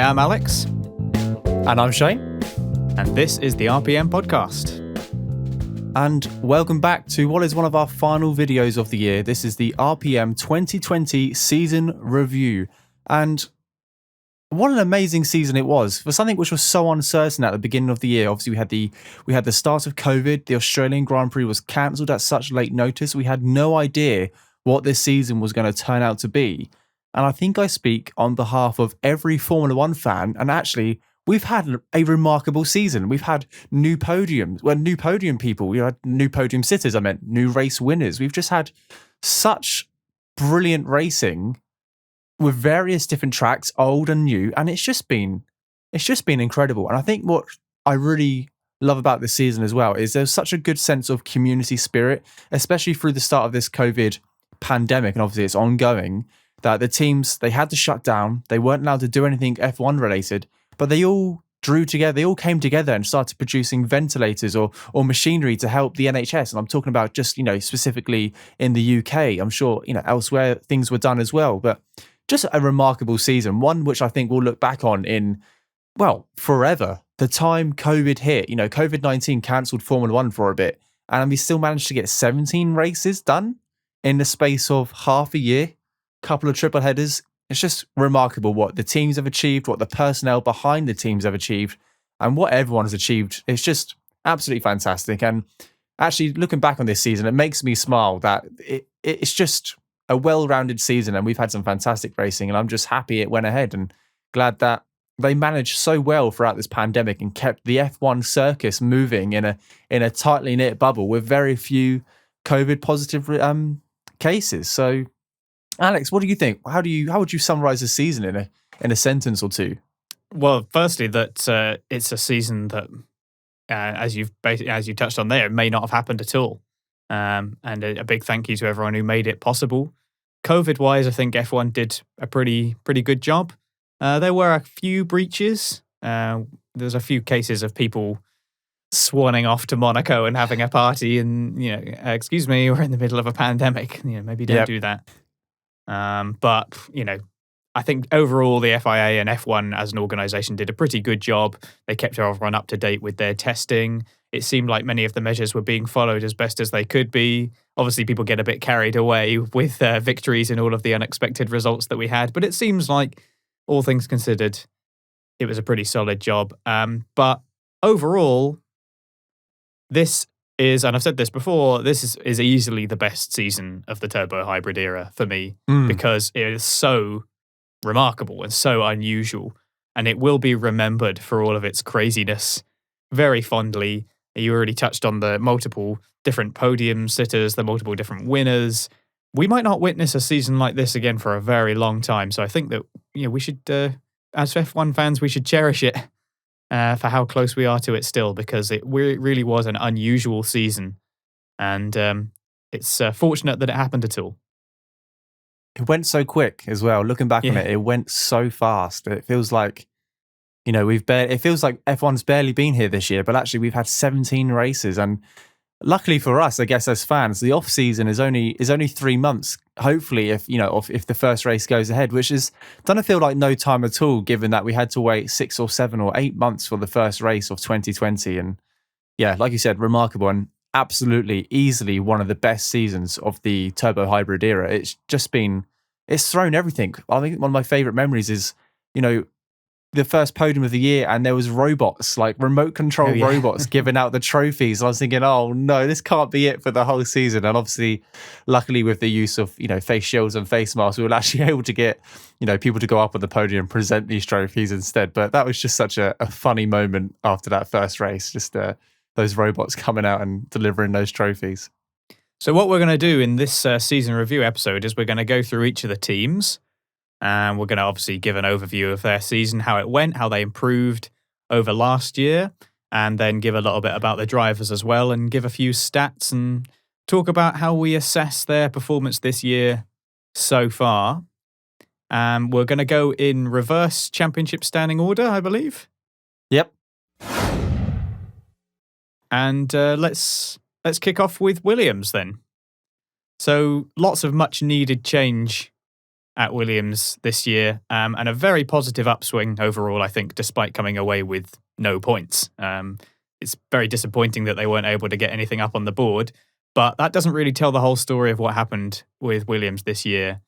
am Alex. And I'm Shane. And this is the RPM podcast. And welcome back to what is one of our final videos of the year. This is the RPM 2020 season review. And what an amazing season it was for something which was so uncertain at the beginning of the year. Obviously, we had the start of COVID. The Australian Grand Prix was cancelled at such late notice. We had no idea what this season was going to turn out to be. And I think I speak on behalf of every Formula One fan. And actually, we've had a remarkable season. We've had new podium people. We had new podium sitters. I meant new race winners. We've just had such brilliant racing with various different tracks, old and new. And it's just been incredible. And I think what I really love about this season as well is there's such a good sense of community spirit, especially through the start of this COVID pandemic. And obviously it's ongoing. That the teams, they had to shut down. They weren't allowed to do anything F1 related, but they all drew together. They all came together and started producing ventilators or machinery to help the NHS. And I'm talking about just, specifically in the UK. I'm sure, elsewhere things were done as well. But just a remarkable season, one which I think we'll look back on in, forever. The time COVID hit, COVID-19 cancelled Formula One for a bit. And we still managed to get 17 races done in the space of half a year. Couple of triple headers. It's just remarkable what the teams have achieved, what the personnel behind the teams have achieved, and what everyone has achieved. It's just absolutely fantastic. And actually, looking back on this season, it makes me smile that it's just a well-rounded season, and we've had some fantastic racing. And I'm just happy it went ahead, and glad that they managed so well throughout this pandemic and kept the F1 circus moving in a tightly knit bubble with very few COVID positive cases. So, Alex, what do you think? How would you summarize the season in a sentence or two? Well, firstly, that it's a season that, as you touched on there, it may not have happened at all. And a big thank you to everyone who made it possible. COVID-wise, I think F1 did a pretty good job. There were a few breaches. There's a few cases of people swanning off to Monaco and having a party, and excuse me, we're in the middle of a pandemic. Maybe don't do that. But, I think overall the FIA and F1 as an organisation did a pretty good job. They kept everyone up to date with their testing. It seemed like many of the measures were being followed as best as they could be. Obviously, people get a bit carried away with victories and all of the unexpected results that we had. But it seems like, all things considered, it was a pretty solid job. But overall, this is, and I've said this before, this is easily the best season of the turbo hybrid era for me because it is so remarkable and so unusual, and it will be remembered for all of its craziness very fondly. You already touched on the multiple different podium sitters, the multiple different winners. We might not witness a season like this again for a very long time, so I think that we should, as F1 fans, we should cherish it. For how close we are to it still, because it really was an unusual season. And it's fortunate that it happened at all. It went so quick as well. Looking back on it, it went so fast. It feels like, it feels like F1's barely been here this year, but actually we've had 17 races. And luckily for us, I guess, as fans, the off season is only 3 months. Hopefully, if the first race goes ahead, which doesn't feel like no time at all, given that we had to wait 6 or 7 or 8 months for the first race of 2020. And yeah, like you said, remarkable and absolutely easily one of the best seasons of the turbo hybrid era. It's thrown everything. I think one of my favorite memories is, the first podium of the year, and there was robots, like remote control robots giving out the trophies. I was thinking, oh no, this can't be it for the whole season. And obviously, luckily with the use of, face shields and face masks, we were actually able to get, people to go up on the podium and present these trophies instead. But that was just such a funny moment after that first race, just those robots coming out and delivering those trophies. So what we're going to do in this season review episode is we're going to go through each of the teams. And we're going to obviously give an overview of their season, how it went, how they improved over last year, and then give a little bit about the drivers as well, and give a few stats and talk about how we assess their performance this year so far. We're going to go in reverse championship standing order, I believe. Yep. And let's kick off with Williams then. So lots of much needed change at Williams this year, and a very positive upswing overall, I think, despite coming away with no points. It's very disappointing that they weren't able to get anything up on the board, but that doesn't really tell the whole story of what happened with Williams this year.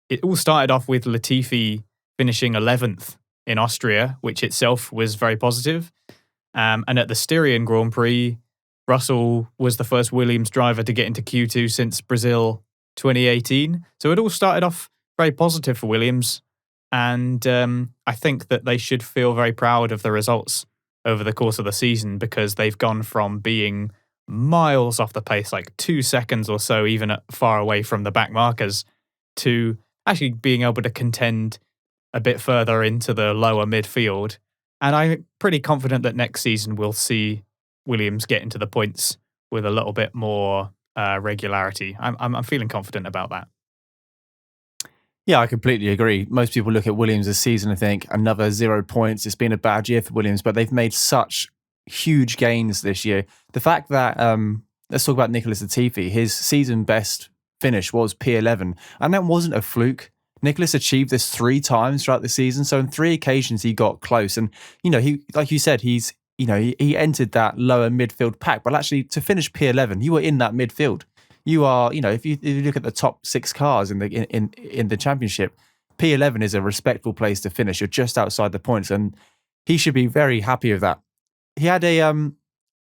It all started off with Latifi finishing 11th in Austria, which itself was very positive. And at the Styrian Grand Prix, Russell was the first Williams driver to get into Q2 since Brazil 2018. So it all started off very positive for Williams. And I think that they should feel very proud of the results over the course of the season, because they've gone from being miles off the pace, like 2 seconds or so, even far away from the back markers, to actually being able to contend a bit further into the lower midfield. And I'm pretty confident that next season we'll see Williams get into the points with a little bit more regularity. I'm feeling confident about that. Yeah, I completely agree. Most people look at Williams this season and think another 0 points. It's been a bad year for Williams, but they've made such huge gains this year. The fact that, let's talk about Nicholas Latifi, his season best finish was P11, and that wasn't a fluke. Nicholas achieved this 3 times throughout the season, so on 3 occasions he got close. And he, like you said, he entered that lower midfield pack, but actually to finish P11, you were in that midfield. You are, if you look at the top 6 cars in the championship, P11 is a respectable place to finish. You're just outside the points, and he should be very happy with that. He had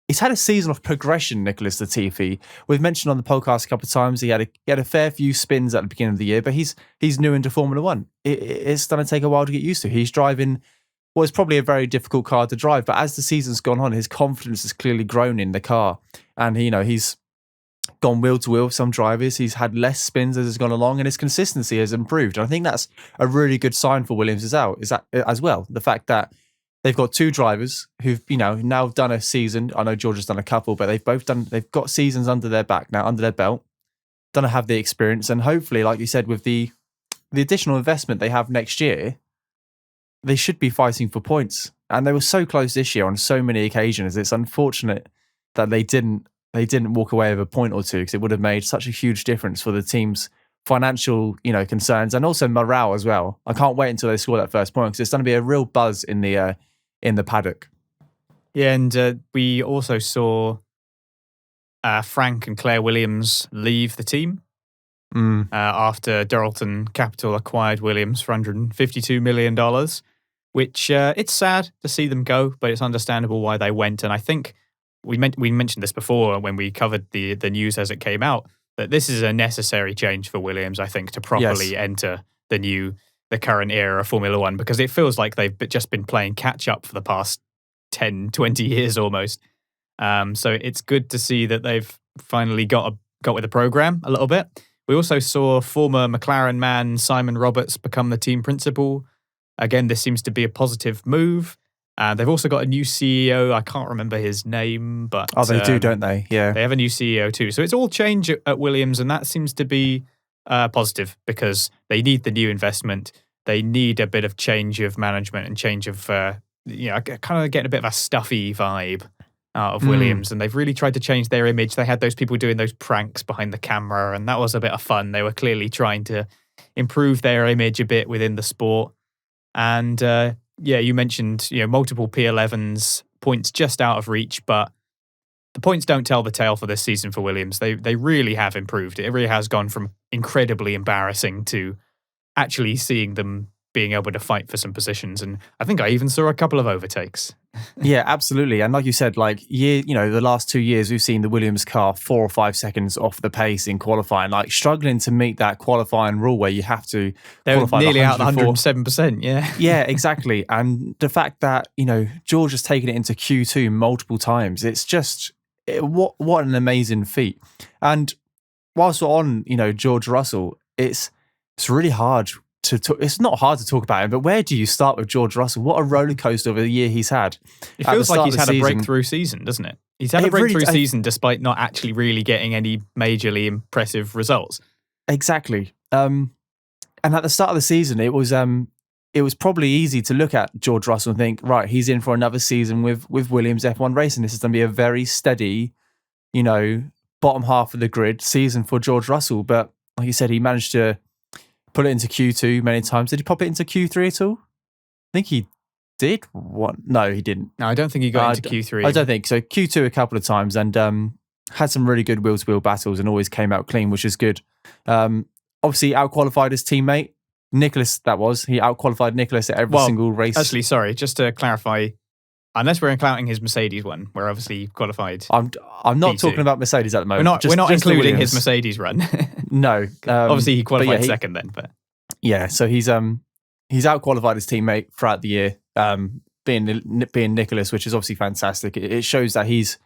he's had a season of progression, Nicholas Latifi. We've mentioned on the podcast a couple of times he had a fair few spins at the beginning of the year, but he's new into Formula One. It's going to take a while to get used to. He's driving what is probably a very difficult car to drive, but as the season's gone on, his confidence has clearly grown in the car, and he's gone wheel to wheel with some drivers. He's had less spins as it's gone along, and his consistency has improved. And I think that's a really good sign for Williams as well. The fact that they've got 2 drivers who've now done a season. I know George has done a couple, but they've got seasons under their back now, under their belt. Don't have the experience, and hopefully, like you said, with the additional investment they have next year, they should be fighting for points. And they were so close this year on so many occasions. It's unfortunate that they didn't walk away with a point or two, because it would have made such a huge difference for the team's financial, concerns, and also morale as well. I can't wait until they score that first point, because it's going to be a real buzz in the paddock. Yeah, and we also saw Frank and Claire Williams leave the team after Duralton Capital acquired Williams for $152 million, which it's sad to see them go, but it's understandable why they went. And I think we mentioned this before when we covered the news as it came out, that this is a necessary change for Williams, I think, to properly enter the current era of Formula One, because it feels like they've just been playing catch up for the past 10, 20 years almost. So it's good to see that they've finally got with the program a little bit. We also saw former McLaren man Simon Roberts become the team principal. Again, this seems to be a positive move. They've also got a new CEO. I can't remember his name, but they do, don't they? Yeah, they have a new CEO too. So it's all change at Williams, and that seems to be positive, because they need the new investment. They need a bit of change of management and change of kind of getting a bit of a stuffy vibe out of Williams. And they've really tried to change their image. They had those people doing those pranks behind the camera, and that was a bit of fun. They were clearly trying to improve their image a bit within the sport. And you mentioned multiple P11s, points just out of reach, but the points don't tell the tale for this season for Williams. They really have improved. It really has gone from incredibly embarrassing to actually seeing them being able to fight for some positions. And I think I even saw a couple of overtakes. Yeah, absolutely. And like you said, the last 2 years, we've seen the Williams car 4 or 5 seconds off the pace in qualifying, struggling to meet that qualifying rule where you have to qualify nearly out 107%. Yeah. Yeah, exactly. And the fact that, George has taken it into Q2 multiple times, it's just, what an amazing feat. And whilst we're on, George Russell, it's really hard to talk. It's not hard to talk about him, but where do you start with George Russell? What a roller coaster of a year he's had. It feels like he's had a breakthrough season, doesn't it? He's had a breakthrough season despite not actually really getting any majorly impressive results. Exactly. And at the start of the season, it was probably easy to look at George Russell and think, right, he's in for another season with Williams F1 Racing. This is going to be a very steady, bottom half of the grid season for George Russell. But like you said, he managed to put it into Q2 many times. Did he pop it into Q3 at all? I think he did. No, he didn't. No, I don't think he got into Q3. I don't think so. Q2 a couple of times and had some really good wheel-to-wheel battles and always came out clean, which is good. Obviously, out-qualified his teammate, Nicholas, that was. He out-qualified Nicholas at every single race. Actually, sorry, just to clarify, unless we're counting his Mercedes one, where obviously he qualified. I'm not P2. talking about Mercedes at the moment. We're not including his Mercedes run. No. Obviously, he qualified second then. But yeah, so he's out-qualified his teammate throughout the year, being Nicholas, which is obviously fantastic. It shows that he's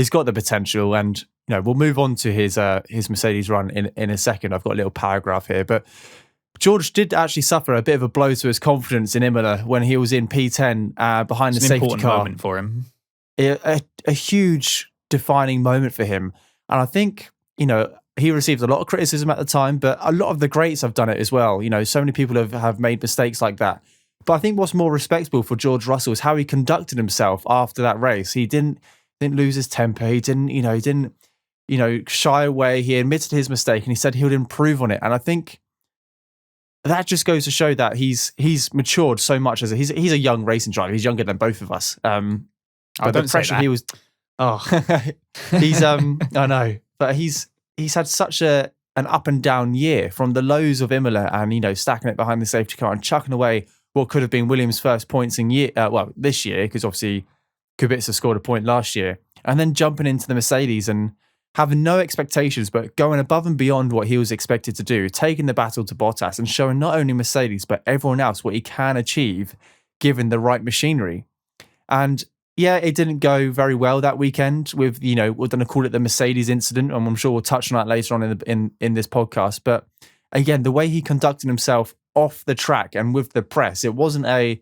got the potential, and we'll move on to his Mercedes run in a second. I've got a little paragraph here, but George did actually suffer a bit of a blow to his confidence in Imola when he was in P10 behind the safety car. It's an important moment for him. A huge defining moment for him. And I think, he received a lot of criticism at the time, but a lot of the greats have done it as well. So many people have made mistakes like that. But I think what's more respectable for George Russell is how he conducted himself after that race. He didn't lose his temper. He didn't shy away. He admitted his mistake and he said he would improve on it. And I think that just goes to show that he's matured so much he's a young racing driver. He's younger than both of us. But the pressure he was, he's I know, but he's had such an up and down year from the lows of Imola and stacking it behind the safety car and chucking away what could have been Williams' first points in this year, because obviously Kubica scored a point last year, and then jumping into the Mercedes and having no expectations, but going above and beyond what he was expected to do, taking the battle to Bottas and showing not only Mercedes, but everyone else what he can achieve given the right machinery. And yeah, it didn't go very well that weekend with, we're going to call it the Mercedes incident, and I'm sure we'll touch on that later on in this podcast. But again, the way he conducted himself off the track and with the press, it wasn't it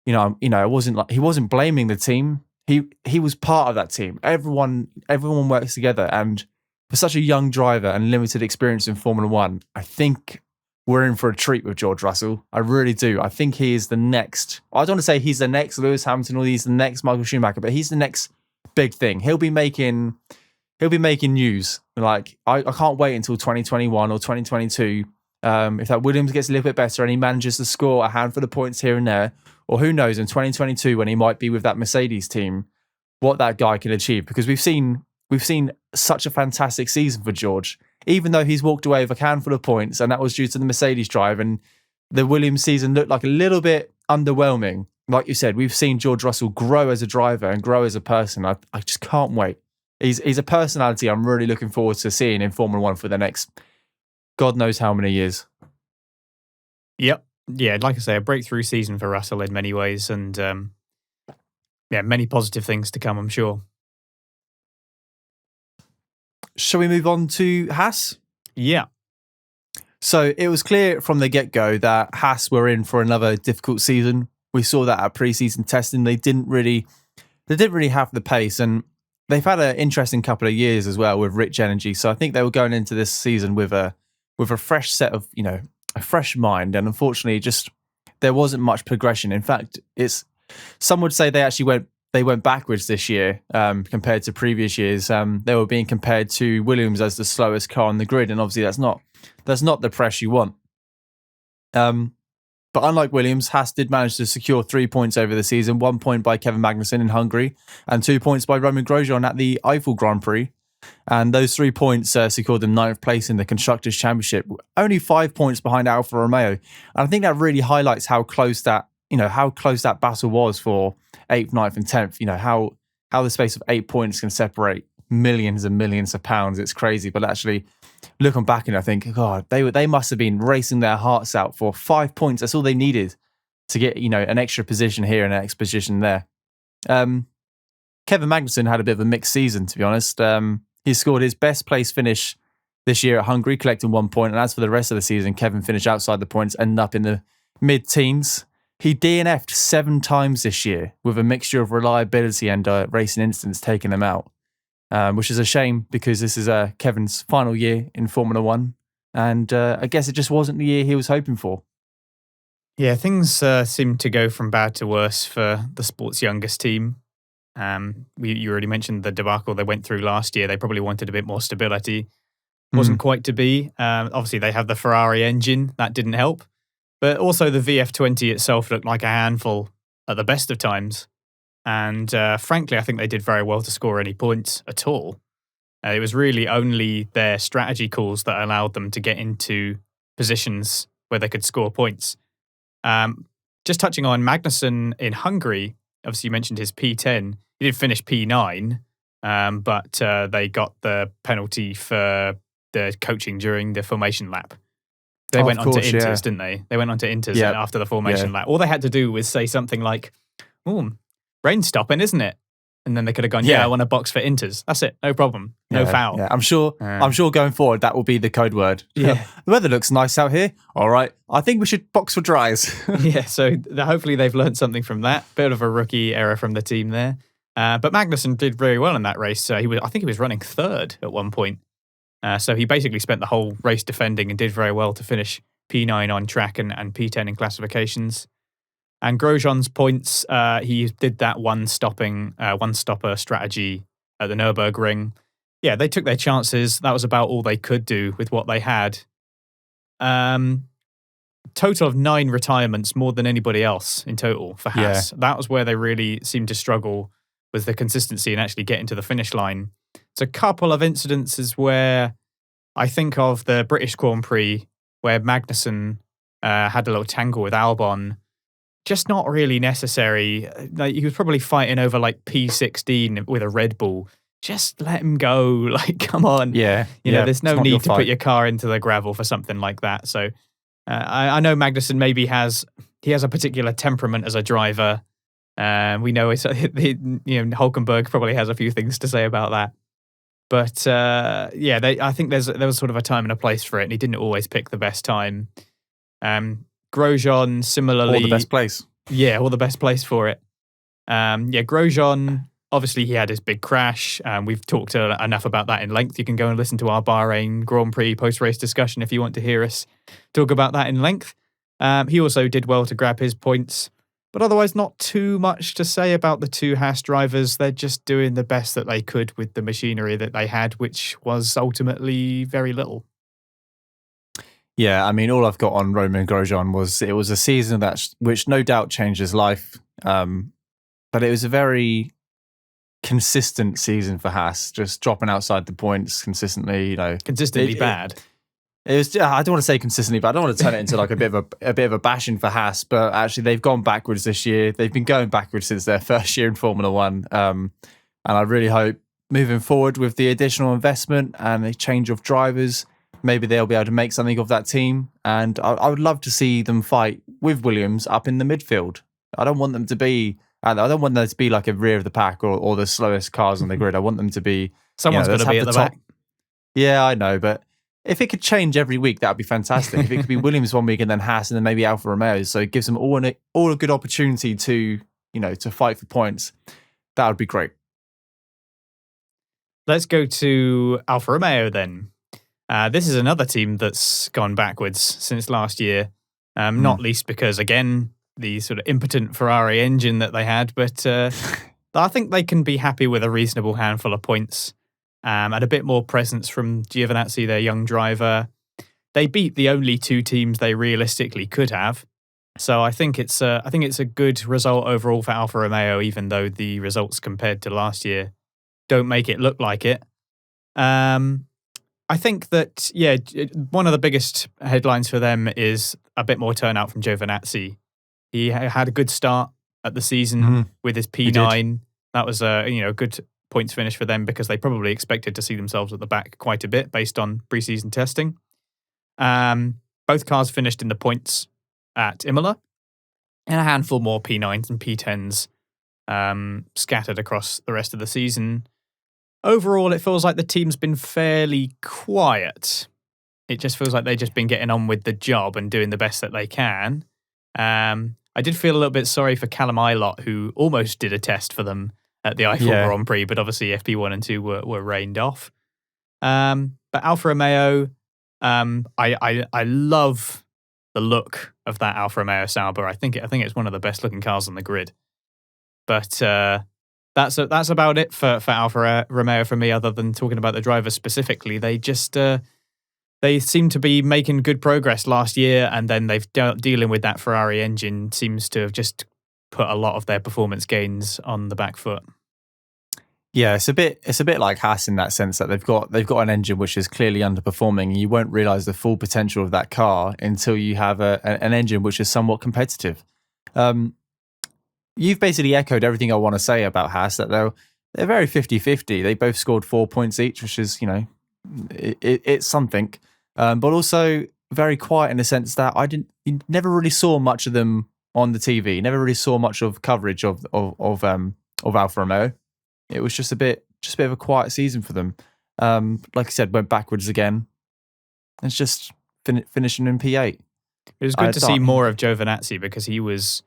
wasn't like he wasn't blaming the team. He was part of that team. Everyone works together, and for such a young driver and limited experience in Formula One, I think we're in for a treat with George Russell. I really do. I think he is the next. I don't want to say he's the next Lewis Hamilton or he's the next Michael Schumacher, but he's the next big thing. He'll be making news. Like I can't wait until 2021 or 2022. If that Williams gets a little bit better and he manages to score a handful of points here and there, or who knows, in 2022 when he might be with that Mercedes team, what that guy can achieve. Because we've seen such a fantastic season for George, even though he's walked away with a handful of points, and that was due to the Mercedes drive, and the Williams season looked like a little bit underwhelming. Like you said, we've seen George Russell grow as a driver and grow as a person. I just can't wait. He's a personality I'm really looking forward to seeing in Formula One for the next God knows how many years. Yep. Yeah, like I say, a breakthrough season for Russell in many ways, and many positive things to come, I'm sure. Shall we move on to Haas? Yeah. So it was clear from the get-go that Haas were in for another difficult season. We saw that at pre-season testing. They didn't really have the pace, and they've had an interesting couple of years as well with rich energy. So I think they were going into this season with a fresh set of, a fresh mind, and unfortunately there wasn't much progression. In fact, some would say they went backwards this year compared to previous years. They were being compared to Williams as the slowest car on the grid, and obviously that's not the press you want. But unlike Williams, Haas did manage to secure 3 points over the season, 1 point by Kevin Magnussen in Hungary, and 2 points by Romain Grosjean at the Eiffel Grand Prix. And those 3 points secured them 9th place in the Constructors' Championship, only 5 points behind Alfa Romeo. And I think that really highlights how close that battle was for 8th, 9th, and 10th. How the space of 8 points can separate millions and millions of pounds. It's crazy. But actually, looking back and I think, God, they must have been racing their hearts out for 5 points. That's all they needed to get, an extra position here and an extra position there. Kevin Magnussen had a bit of a mixed season, to be honest. He scored his best place finish this year at Hungary, collecting 1 point. And as for the rest of the season, Kevin finished outside the points, ended up in the mid-teens. He DNF'd 7 times this year with a mixture of reliability and racing incidents taking him out, which is a shame because this is Kevin's final year in Formula One. And I guess it just wasn't the year he was hoping for. Yeah, things seem to go from bad to worse for the sport's youngest team. You already mentioned the debacle they went through last year. They probably wanted a bit more stability. wasn't quite to be. Obviously, they have the Ferrari engine. That didn't help. But also the VF20 itself looked like a handful at the best of times. And frankly, I think they did very well to score any points at all. It was really only their strategy calls that allowed them to get into positions where they could score points. Just touching on Magnussen in Hungary, obviously you mentioned his P10. He did finish P9, but they got the penalty for the coaching during the formation lap. They went on to Inters, didn't they? They went on to Inters after the formation lap. All they had to do was say something like, rain's stopping, isn't it? And then they could have gone, I want a box for Inters. That's it. No problem. No foul. Yeah. I'm sure going forward, that will be the code word. Yeah. The weather looks nice out here. All right. I think we should box for dries. So hopefully they've learned something from that. Bit of a rookie error from the team there. But Magnussen did very well in that race. I think he was running third at one point. So he basically spent the whole race defending and did very well to finish P9 on track and P10 in classifications. And Grosjean's points, he did that one-stopper strategy at the Nürburgring. Yeah, they took their chances. That was about all they could do with what they had. Total of 9 retirements, more than anybody else in total for Haas. That was where they really seemed to struggle with the consistency and actually getting to the finish line. It's a couple of incidences where I think of the British Grand Prix where Magnussen had a little tangle with Albon. Just not really necessary. Like, he was probably fighting over like P16 with a Red Bull. Just let him go. Like, come on. Yeah. There's no need to put your car into the gravel for something like that. So I know Magnussen maybe has a particular temperament as a driver. We know Hülkenberg probably has a few things to say about that. But I think there was sort of a time and a place for it, and he didn't always pick the best time. Grosjean, similarly... Or the best place. Yeah, or the best place for it. Grosjean, obviously he had his big crash. We've talked enough about that in length. You can go and listen to our Bahrain Grand Prix post-race discussion if you want to hear us talk about that in length. He also did well to grab his points. But otherwise, not too much to say about the two Haas drivers. They're just doing the best that they could with the machinery that they had, which was ultimately very little. Yeah, I mean, all I've got on Romain Grosjean was it was a season which no doubt changed his life, but it was a very consistent season for Haas, just dropping outside the points consistently. Consistently bad. It was. I don't want to say consistently, but I don't want to turn it into like a bit of a bashing for Haas. But actually, they've gone backwards this year. They've been going backwards since their first year in Formula One, and I really hope moving forward with the additional investment and the change of drivers, maybe they'll be able to make something of that team. And I would love to see them fight with Williams up in the midfield. I don't want them to be like a rear of the pack or the slowest cars on the grid. I want them to be... Someone's got to be at the back. Yeah, I know. But if it could change every week, that would be fantastic. If it could be Williams one week and then Haas and then maybe Alfa Romeo. So it gives them all a good opportunity to fight for points. That would be great. Let's go to Alfa Romeo then. This is another team that's gone backwards since last year, not least because, again, the sort of impotent Ferrari engine that they had. But I think they can be happy with a reasonable handful of points and a bit more presence from Giovinazzi, their young driver. They beat the only two teams they realistically could have. So I think it's a good result overall for Alfa Romeo, even though the results compared to last year don't make it look like it. I think that, one of the biggest headlines for them is a bit more turnout from Giovinazzi. He had a good start at the season with his P9. That was a good points finish for them because they probably expected to see themselves at the back quite a bit based on preseason testing. Both cars finished in the points at Imola, and a handful more P9s and P10s scattered across the rest of the season. Overall, it feels like the team's been fairly quiet. It just feels like they've just been getting on with the job and doing the best that they can. I did feel a little bit sorry for Callum Ilott, who almost did a test for them at the Eiffel Grand Prix, but obviously FP1 and 2 were rained off. But Alfa Romeo, I love the look of that Alfa Romeo Sauber. I think it's one of the best looking cars on the grid. But that's about it for Alfa Romeo for me, other than talking about the drivers specifically. They just they seem to be making good progress last year, and then they've dealing with that Ferrari engine seems to have just put a lot of their performance gains on the back foot. Yeah, it's a bit like Haas in that sense that they've got an engine which is clearly underperforming, and you won't realise the full potential of that car until you have an engine which is somewhat competitive. You've basically echoed everything I want to say about Haas, that they're very 50-50. They both scored 4 points each, which is, it's something, but also very quiet in the sense that you never really saw much of them on the TV. Never really saw much of coverage of Alfa Romeo. It was just a bit of a quiet season for them. Like I said, went backwards again. It's just finishing in P8. It was good to see more of Giovinazzi because he was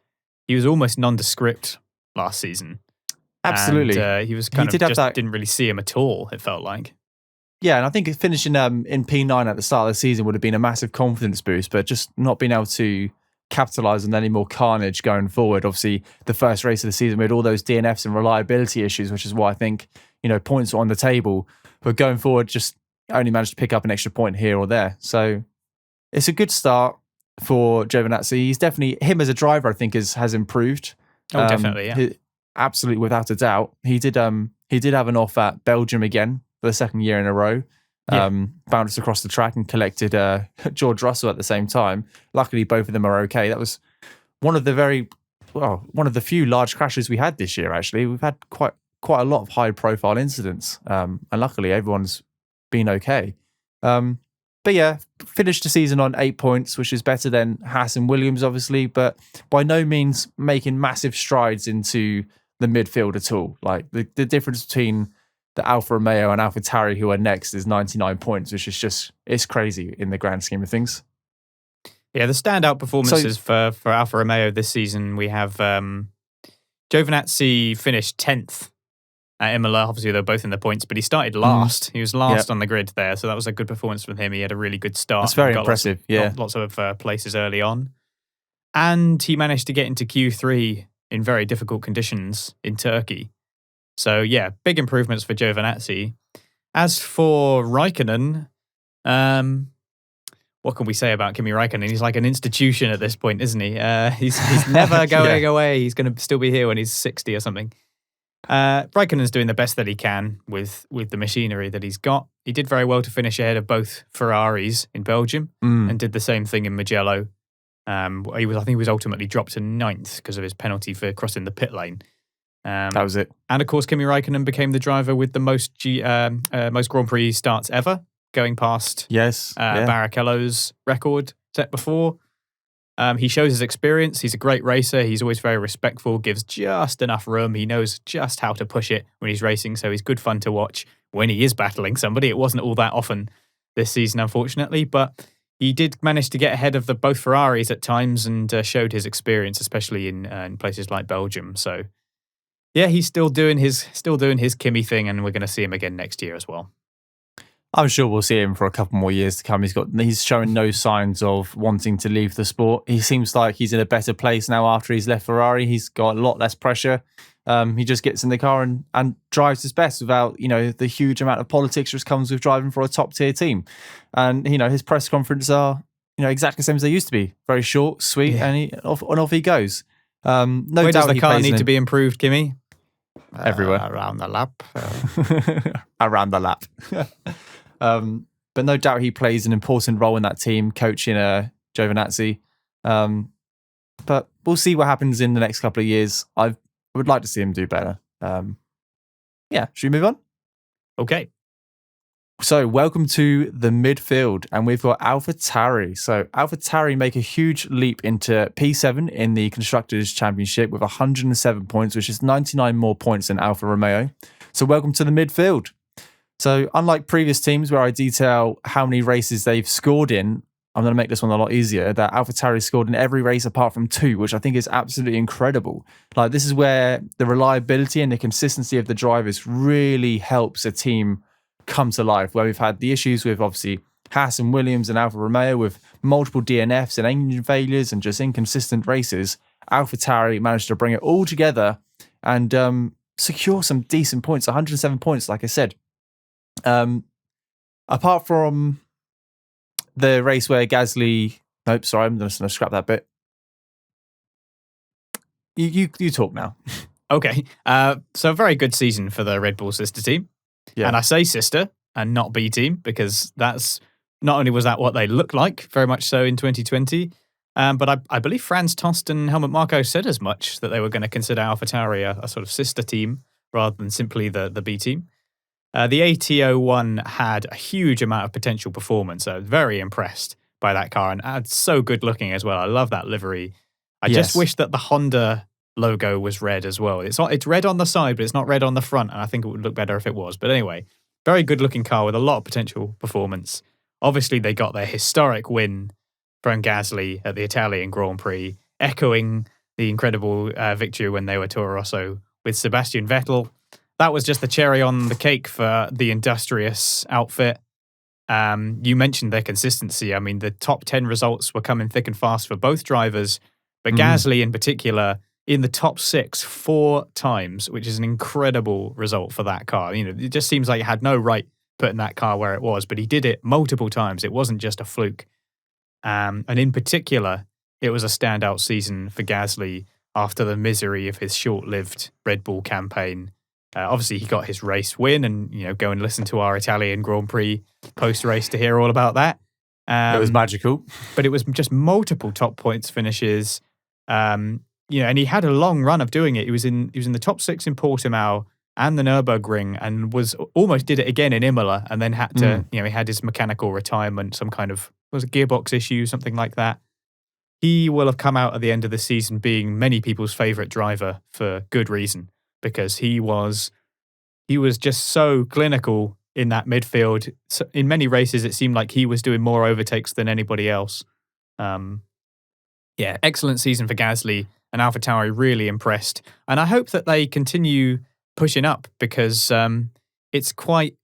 almost nondescript last season. Absolutely, and, he was didn't really see him at all. It felt like. Yeah, and I think finishing in P9 at the start of the season would have been a massive confidence boost, but just not being able to capitalise on any more carnage going forward. Obviously, the first race of the season, we had all those DNFs and reliability issues, which is why I think, points were on the table. But going forward, just only managed to pick up an extra point here or there. So it's a good start for Giovinazzi. He's definitely, him as a driver, I think, has improved. Oh, definitely, yeah. Absolutely, without a doubt. He did have an off at Belgium again for the second year in a row. Bounced across the track and collected George Russell at the same time. Luckily, both of them are okay. That was one of the few large crashes we had this year. Actually, we've had quite a lot of high-profile incidents, and luckily, everyone's been okay. But yeah, finished the season on 8 points, which is better than Haas and Williams, obviously, but by no means making massive strides into the midfield at all. Like the difference between the Alfa Romeo and Alfa Tauri, who are next, is 99 points, which is it's crazy in the grand scheme of things. Yeah, the standout performances for Alfa Romeo this season, we have Giovinazzi finished 10th at Imola. Obviously, they're both in the points, but he started last. He was last on the grid there, so that was a good performance from him. He had a really good start. That's very impressive, lots of places early on. And he managed to get into Q3 in very difficult conditions in Turkey. So, yeah, big improvements for Giovinazzi. As for Raikkonen, what can we say about Kimi Raikkonen? He's like an institution at this point, isn't he? He's never going away. He's going to still be here when he's 60 or something. Raikkonen's doing the best that he can with the machinery that he's got. He did very well to finish ahead of both Ferraris in Belgium and did the same thing in Mugello. I think he was ultimately dropped to 9th because of his penalty for crossing the pit lane. That was it. And of course, Kimi Raikkonen became the driver with the most Grand Prix starts ever, going past Barrichello's record set before. He shows his experience. He's a great racer. He's always very respectful, gives just enough room. He knows just how to push it when he's racing, so he's good fun to watch when he is battling somebody. It wasn't all that often this season, unfortunately, but he did manage to get ahead of both Ferraris at times and showed his experience, especially in places like Belgium. So, yeah, he's still doing his Kimi thing, and we're going to see him again next year as well. I'm sure we'll see him for a couple more years to come. He's showing no signs of wanting to leave the sport. He seems like he's in a better place now after he's left Ferrari. He's got a lot less pressure. He just gets in the car and drives his best without, the huge amount of politics which comes with driving for a top tier team. And, his press conferences are, exactly the same as they used to be. Very short, sweet, and off he goes. No Where doubt does the car need to be improved, Kimi? Everywhere. Around the lap. Around the lap. But no doubt he plays an important role in that team, coaching Giovinazzi. But we'll see what happens in the next couple of years. I would like to see him do better. Should we move on? Okay. So welcome to the midfield, and we've got Alfa Tauri. So Alfa Tauri make a huge leap into P7 in the Constructors' Championship with 107 points, which is 99 more points than Alfa Romeo. So welcome to the midfield. So unlike previous teams where I detail how many races they've scored in, I'm going to make this one a lot easier, that Alfa Tauri scored in every race apart from 2, which I think is absolutely incredible. Like, this is where the reliability and the consistency of the drivers really helps a team come to life, where we've had the issues with obviously Haas and Williams and Alfa Romeo with multiple DNFs and engine failures and just inconsistent races. Alfa Tauri managed to bring it all together and secure some decent points, 107 points, like I said. Apart from the race where Gasly... Nope, sorry, I'm just going to scrap that bit. You talk now. Okay. So a very good season for the Red Bull sister team. Yeah. And I say sister and not B team because that's not only was that what they looked like, very much so in 2020, but I believe Franz Tost and Helmut Marko said as much, that they were going to consider AlphaTauri a sort of sister team rather than simply the B team. The AT01 had a huge amount of potential performance. I was very impressed by that car, and it's so good looking as well. I love that livery. I just wish that the Honda logo was red as well. It's red on the side, but it's not red on the front, and I think it would look better if it was. But anyway, very good looking car with a lot of potential performance. Obviously, they got their historic win from Gasly at the Italian Grand Prix, echoing the incredible victory when they were Toro Rosso with Sebastian Vettel. That was just the cherry on the cake for the industrious outfit. You mentioned their consistency. I mean, the top 10 results were coming thick and fast for both drivers, but Gasly in particular in the top 6 4 times, which is an incredible result for that car. You know, it just seems like he had no right putting that car where it was, but he did it multiple times. It wasn't just a fluke. And in particular, it was a standout season for Gasly after the misery of his short-lived Red Bull campaign. Obviously, he got his race win, and go and listen to our Italian Grand Prix post-race to hear all about that. It was magical, but it was just multiple top points finishes. And he had a long run of doing it. He was in the top 6 in Portimao and the Nürburgring, and almost did it again in Imola, and then had to he had his mechanical retirement, some kind of was a gearbox issue, something like that. He will have come out at the end of the season being many people's favourite driver for good reason, because he was just so clinical in that midfield. So in many races, it seemed like he was doing more overtakes than anybody else. Excellent season for Gasly, and AlphaTauri really impressed. And I hope that they continue pushing up, because it's quite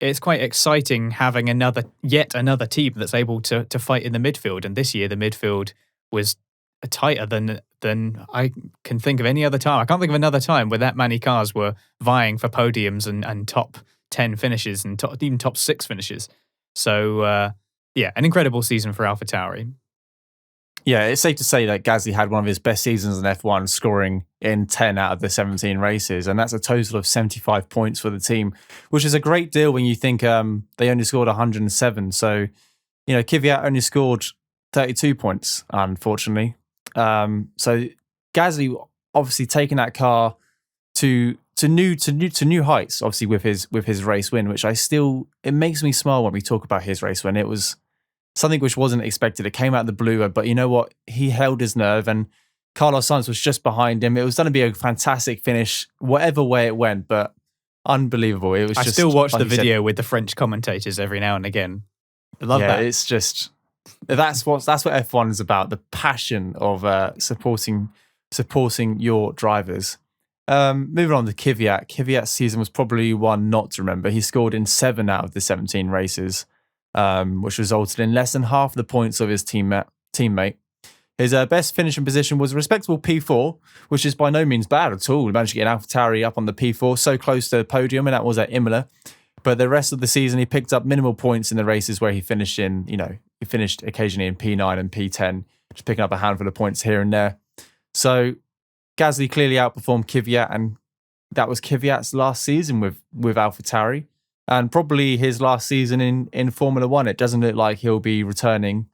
exciting having yet another team that's able to fight in the midfield. And this year, the midfield was tighter than I can think of any other time. I can't think of another time where that many cars were vying for podiums and top 10 finishes and even top 6 finishes. So, an incredible season for AlphaTauri. Yeah, it's safe to say that Gasly had one of his best seasons in F1, scoring in 10 out of the 17 races, and that's a total of 75 points for the team, which is a great deal when you think they only scored 107. So, Kvyat only scored 32 points, unfortunately. So Gasly obviously taking that car to new heights, obviously with his race win, which it makes me smile when we talk about his race win. It was something which wasn't expected. It came out of the blue, but you know what? He held his nerve, and Carlos Sainz was just behind him. It was going to be a fantastic finish, whatever way it went, but unbelievable. It was. I still watch the video with the French commentators every now and again. I love that. It's just that's what F1 is about. The passion of supporting your drivers. Moving on to Kvyat. Kvyat's season was probably one not to remember. He scored in 7 out of the 17 races, which resulted in less than half the points of his teammate. His best finishing position was a respectable P4, which is by no means bad at all. He managed to get an AlphaTauri up on the P4, so close to the podium, and that was at Imola. But the rest of the season, he picked up minimal points in the races where he finished he finished occasionally in P9 and P10, just picking up a handful of points here and there. So Gasly clearly outperformed Kvyat, and that was Kvyat's last season with AlphaTauri, and probably his last season in Formula One. It doesn't look like he'll be returning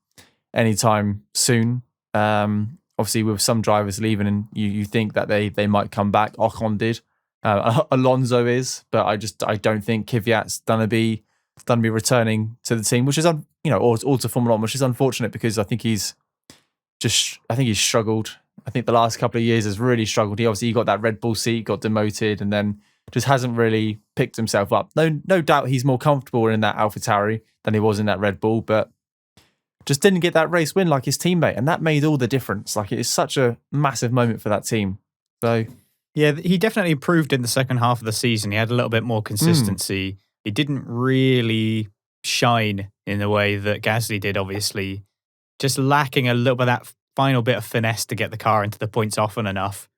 anytime soon. Obviously, with some drivers leaving, and you think that they might come back. Ocon did, Alonso is, but I don't think Kvyat's gonna be returning to the team, which is or to Formula One, which is unfortunate, because I think he's struggled. I think the last couple of years has really struggled. He got that Red Bull seat, got demoted, and then just hasn't really picked himself up. No doubt he's more comfortable in that AlphaTauri than he was in that Red Bull, but just didn't get that race win like his teammate, and that made all the difference. Like, it is such a massive moment for that team. So yeah, he definitely improved in the second half of the season. He had a little bit more consistency. He didn't really shine in the way that Gasly did, obviously. Just lacking a little bit of that final bit of finesse to get the car into the points often enough.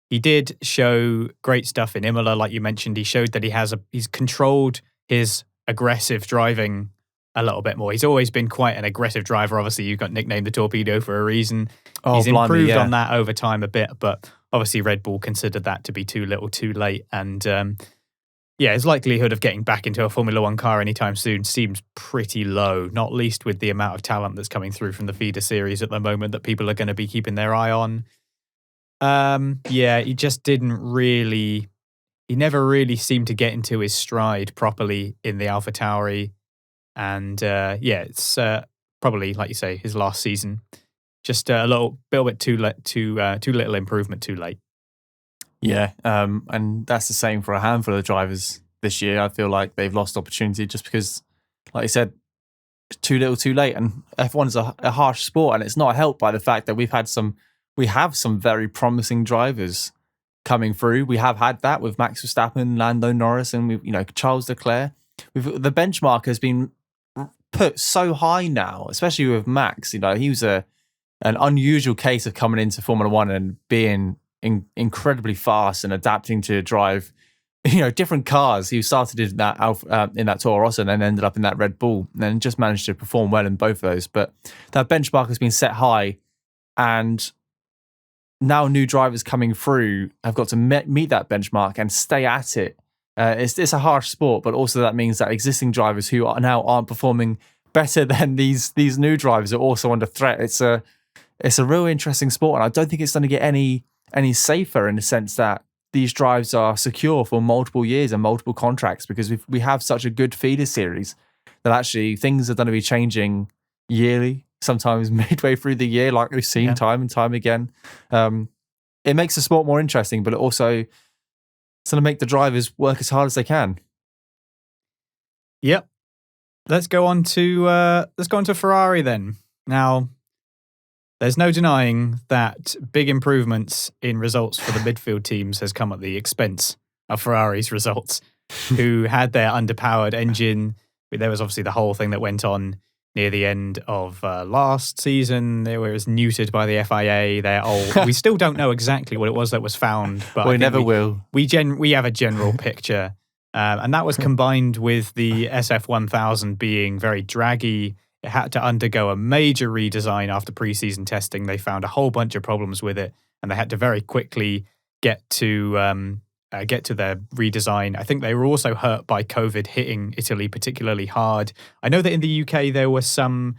He did show great stuff in Imola, like you mentioned. He showed that he's controlled his aggressive driving a little bit more. He's always been quite an aggressive driver. Obviously, you got nicknamed the Torpedo for a reason. He's improved on that over time a bit, but obviously Red Bull considered that to be too little too late. And his likelihood of getting back into a Formula One car anytime soon seems pretty low, not least with the amount of talent that's coming through from the feeder series at the moment that people are going to be keeping their eye on. He just he never really seemed to get into his stride properly in the Alpha Tauri. And it's probably, like you say, his last season. Just a little bit too little improvement too late. Yeah, and that's the same for a handful of drivers this year. I feel like they've lost opportunity just because, like you said, too little too late. And F1 is a harsh sport, and it's not helped by the fact that we have some very promising drivers coming through. We have had that with Max Verstappen, Lando Norris, and Charles Leclerc. The benchmark has been put so high now, especially with Max. He was an unusual case of coming into Formula One and being incredibly fast and adapting to drive, different cars. He started in that Toro Rosso and then ended up in that Red Bull, and then just managed to perform well in both of those. But that benchmark has been set high, and now new drivers coming through have got to meet that benchmark and stay at it. It's a harsh sport, but also that means that existing drivers who aren't performing better than these new drivers are also under threat. It's a real interesting sport, and I don't think it's going to get any safer in the sense that these drives are secure for multiple years and multiple contracts, because we have such a good feeder series that actually things are going to be changing yearly, sometimes midway through the year, like we've seen time and time again. It makes the sport more interesting, but it also it's going to make the drivers work as hard as they can. Yep. Let's go on to Ferrari then. Now, there's no denying that big improvements in results for the midfield teams has come at the expense of Ferrari's results, who had their underpowered engine. There was obviously the whole thing that went on near the end of last season. They were neutered by the FIA. They're old. We still don't know exactly what it was that was found, but we never will. We have a general picture, and that was combined with the SF1000 being very draggy. It had to undergo a major redesign after pre-season testing. They found a whole bunch of problems with it, and they had to very quickly get to their redesign. I think they were also hurt by COVID hitting Italy particularly hard. I know that in the UK there was some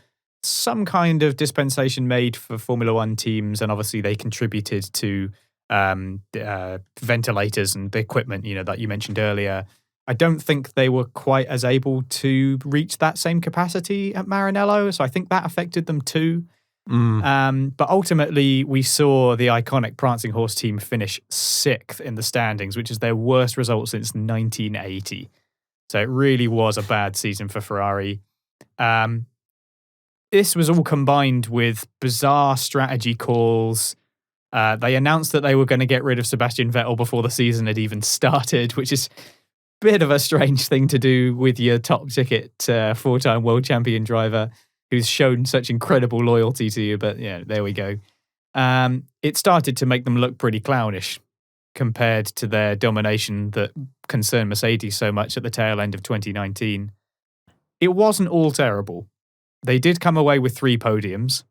kind of dispensation made for Formula One teams, and obviously they contributed to ventilators and the equipment, that you mentioned earlier. I don't think they were quite as able to reach that same capacity at Maranello, so I think that affected them too. But ultimately, we saw the iconic Prancing Horse team finish 6th in the standings, which is their worst result since 1980. So it really was a bad season for Ferrari. This was all combined with bizarre strategy calls. They announced that they were going to get rid of Sebastian Vettel before the season had even started, which is a bit of a strange thing to do with your top ticket 4-time world champion driver who's shown such incredible loyalty to you. But yeah, there we go. It started to make them look pretty clownish compared to their domination that concerned Mercedes so much at the tail end of 2019. It wasn't all terrible. They did come away with 3 podiums,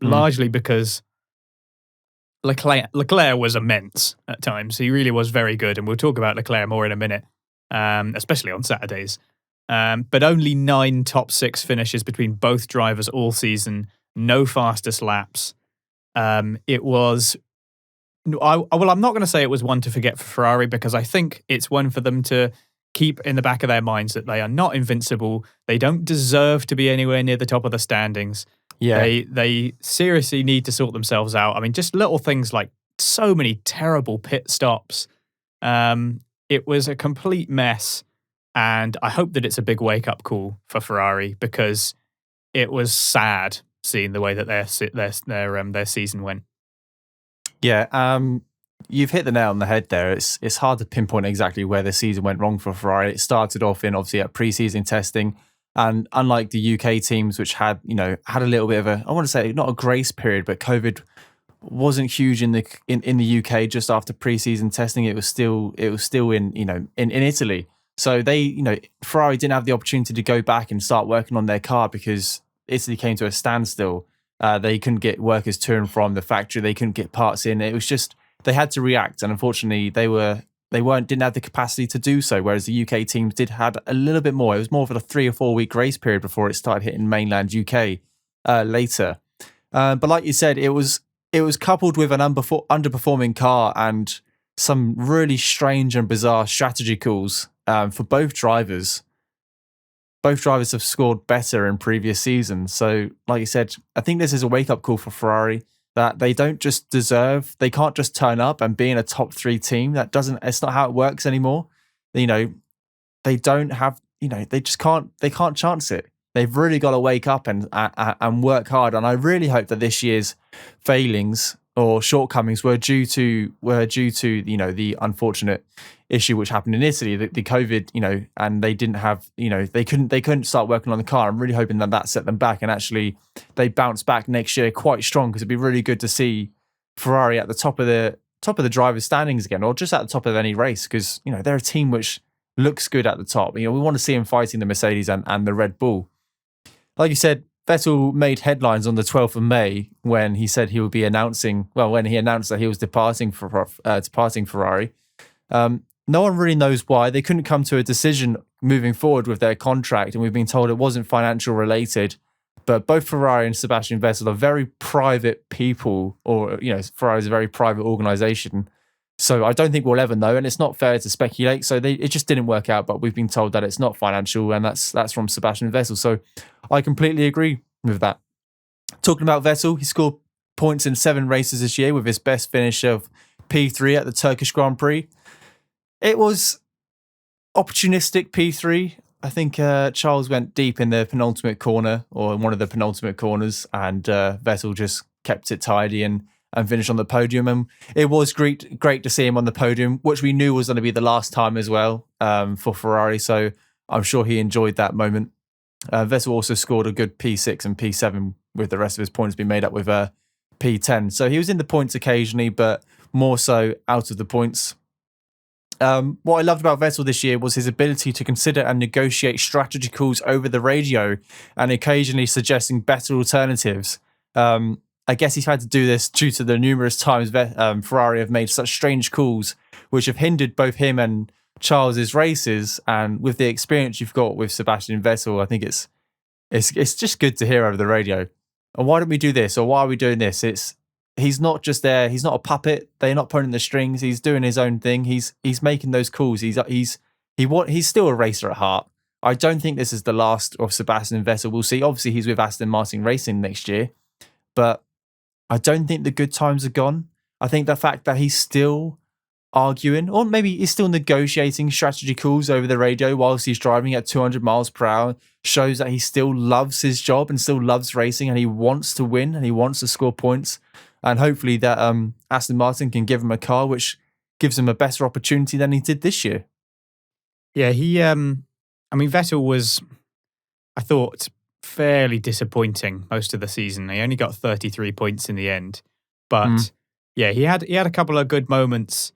largely because Leclerc was immense at times. He really was very good, and we'll talk about Leclerc more in a minute, especially on Saturdays. But only 9 top 6 finishes between both drivers all season, no fastest laps. It was... I'm not going to say it was one to forget for Ferrari, because I think it's one for them to keep in the back of their minds that they are not invincible. They don't deserve to be anywhere near the top of the standings. Yeah. They seriously need to sort themselves out. I mean, just little things like so many terrible pit stops. It was a complete mess. And I hope that it's a big wake-up call for Ferrari, because it was sad seeing the way that their season went. Yeah, you've hit the nail on the head there. It's hard to pinpoint exactly where the season went wrong for Ferrari. It started off in obviously at pre-season testing, and unlike the UK teams, which had a little bit of a, I want to say not a grace period, but COVID wasn't huge in the UK just after pre-season testing. It was still in Italy. So Ferrari didn't have the opportunity to go back and start working on their car because Italy came to a standstill. They couldn't get workers to and from the factory. They couldn't get parts in. It was just, they had to react. And unfortunately, didn't have the capacity to do so. Whereas the UK teams had a little bit more. It was more of a 3 or 4 week race period before it started hitting mainland UK later. But like you said, it was coupled with an underperforming car and some really strange and bizarre strategy calls for both drivers. Both drivers have scored better in previous seasons. So, like you said, I think this is a wake-up call for Ferrari that they can't just turn up and be in a top 3 team. It's not how it works anymore. They can't chance it. They've really got to wake up and work hard. And I really hope that this year's failings or shortcomings were due to the unfortunate issue which happened in Italy, the COVID, and they didn't have, they couldn't start working on the car. I'm really hoping that set them back, and actually they bounce back next year quite strong, because it'd be really good to see Ferrari at the top of the drivers' standings again, or just at the top of any race, because they're a team which looks good at the top. We want to see them fighting the Mercedes and the Red Bull. Like you said, Vettel made headlines on the 12th of May when he said he would be when he announced that he was departing Ferrari. No one really knows why. They couldn't come to a decision moving forward with their contract, and we've been told it wasn't financial related. But both Ferrari and Sebastian Vettel are very private people, or Ferrari is a very private organization. So I don't think we'll ever know, and it's not fair to speculate. So it just didn't work out, but we've been told that it's not financial, and that's from Sebastian Vettel. So I completely agree with that. Talking about Vettel, he scored points in 7 races this year with his best finish of P3 at the Turkish Grand Prix. It was opportunistic P3. I think Charles went deep in the penultimate corner, or in one of the penultimate corners, and Vettel just kept it tidy and finished on the podium. And it was great to see him on the podium, which we knew was going to be the last time as well for Ferrari. So I'm sure he enjoyed that moment. Vettel also scored a good P6 and P7, with the rest of his points being made up with P10. So he was in the points occasionally, but more so out of the points. What I loved about Vettel this year was his ability to consider and negotiate strategy calls over the radio, and occasionally suggesting better alternatives. I guess he's had to do this due to the numerous times Ferrari have made such strange calls, which have hindered both him and Charles's races. And with the experience you've got with Sebastian Vettel, I think it's just good to hear over the radio. And why don't we do this? Or why are we doing this? He's not just there. He's not a puppet. They're not pulling the strings. He's doing his own thing. He's making those calls. He's still a racer at heart. I don't think this is the last of Sebastian Vettel. We'll see. Obviously, he's with Aston Martin Racing next year, but I don't think the good times are gone. I think the fact that he's still arguing, or maybe he's still negotiating strategy calls over the radio whilst he's driving at 200 miles per hour, shows that he still loves his job and still loves racing, and he wants to win and he wants to score points. And hopefully that Aston Martin can give him a car which gives him a better opportunity than he did this year. Yeah, Vettel was, I thought, fairly disappointing most of the season. He only got 33 points in the end. But yeah, he had a couple of good moments.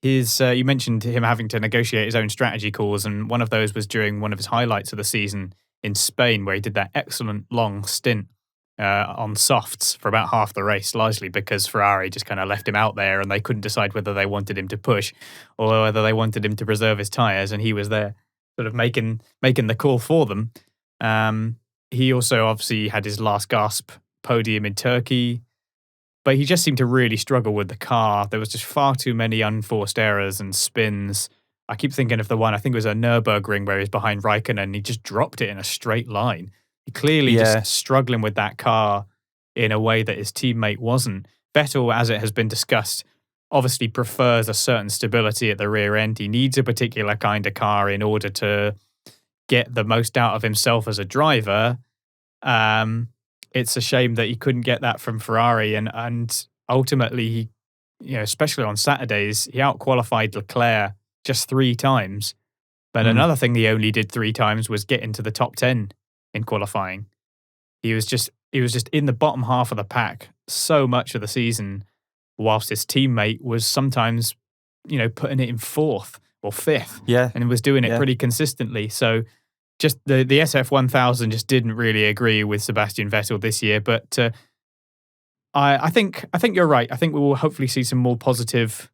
You mentioned him having to negotiate his own strategy calls, and one of those was during one of his highlights of the season in Spain, where he did that excellent long stint on softs for about half the race, largely because Ferrari just kind of left him out there and they couldn't decide whether they wanted him to push or whether they wanted him to preserve his tyres, and he was there sort of making the call for them. He also obviously had his last gasp podium in Turkey, but he just seemed to really struggle with the car. There was just far too many unforced errors and spins. I keep thinking of the one, I think it was a Nürburgring, where he was behind Raikkonen and he just dropped it in a straight line. He clearly just struggling with that car in a way that his teammate wasn't. Vettel, as it has been discussed, obviously prefers a certain stability at the rear end. He needs a particular kind of car in order to get the most out of himself as a driver. It's a shame that he couldn't get that from Ferrari, and ultimately, especially on Saturdays, he out-qualified Leclerc just 3 times. But another thing he only did 3 times was get into the top 10 in qualifying. He was just in the bottom half of the pack so much of the season, whilst his teammate was sometimes, putting it in 4th or 5th. Yeah. And was doing it Yeah. pretty consistently. So just the SF1000 just didn't really agree with Sebastian Vettel this year. But I think you're right. I think we will hopefully see some more positive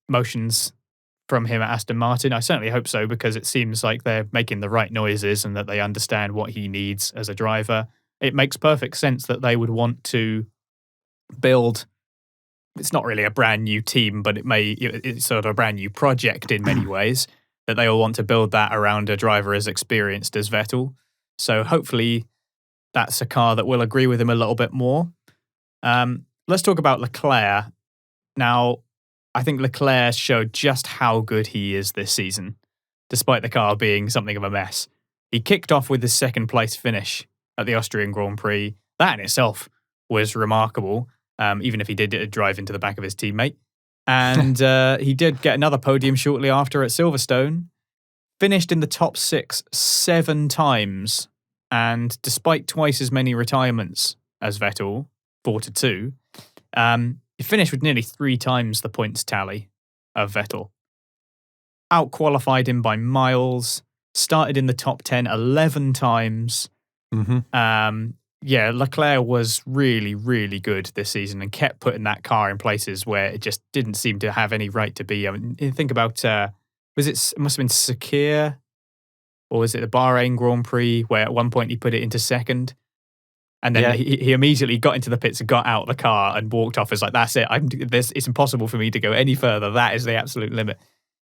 motions from him at Aston Martin. I certainly hope so, because it seems like they're making the right noises and that they understand what he needs as a driver. It makes perfect sense that they would want to build. It's not really a brand new team, but it's sort of a brand new project in many ways, that they all want to build that around a driver as experienced as Vettel. So hopefully that's a car that will agree with him a little bit more. Let's talk about Leclerc. Now, I think Leclerc showed just how good he is this season, despite the car being something of a mess. He kicked off with his second place finish at the Austrian Grand Prix. That in itself was remarkable, even if he did drive into the back of his teammate. And he did get another podium shortly after at Silverstone, finished in the top 6 7 times, and despite twice as many retirements as Vettel, 4-2, he finished with nearly 3 times the points tally of Vettel. Outqualified him by miles, started in the top 10 11 times. Leclerc was really, really good this season and kept putting that car in places where it just didn't seem to have any right to be. I mean, think about, it must have been Sakir, or was it the Bahrain Grand Prix, where at one point he put it into second? And then he immediately got into the pits and got out of the car and walked off. It's like, that's it. It's impossible for me to go any further. That is the absolute limit.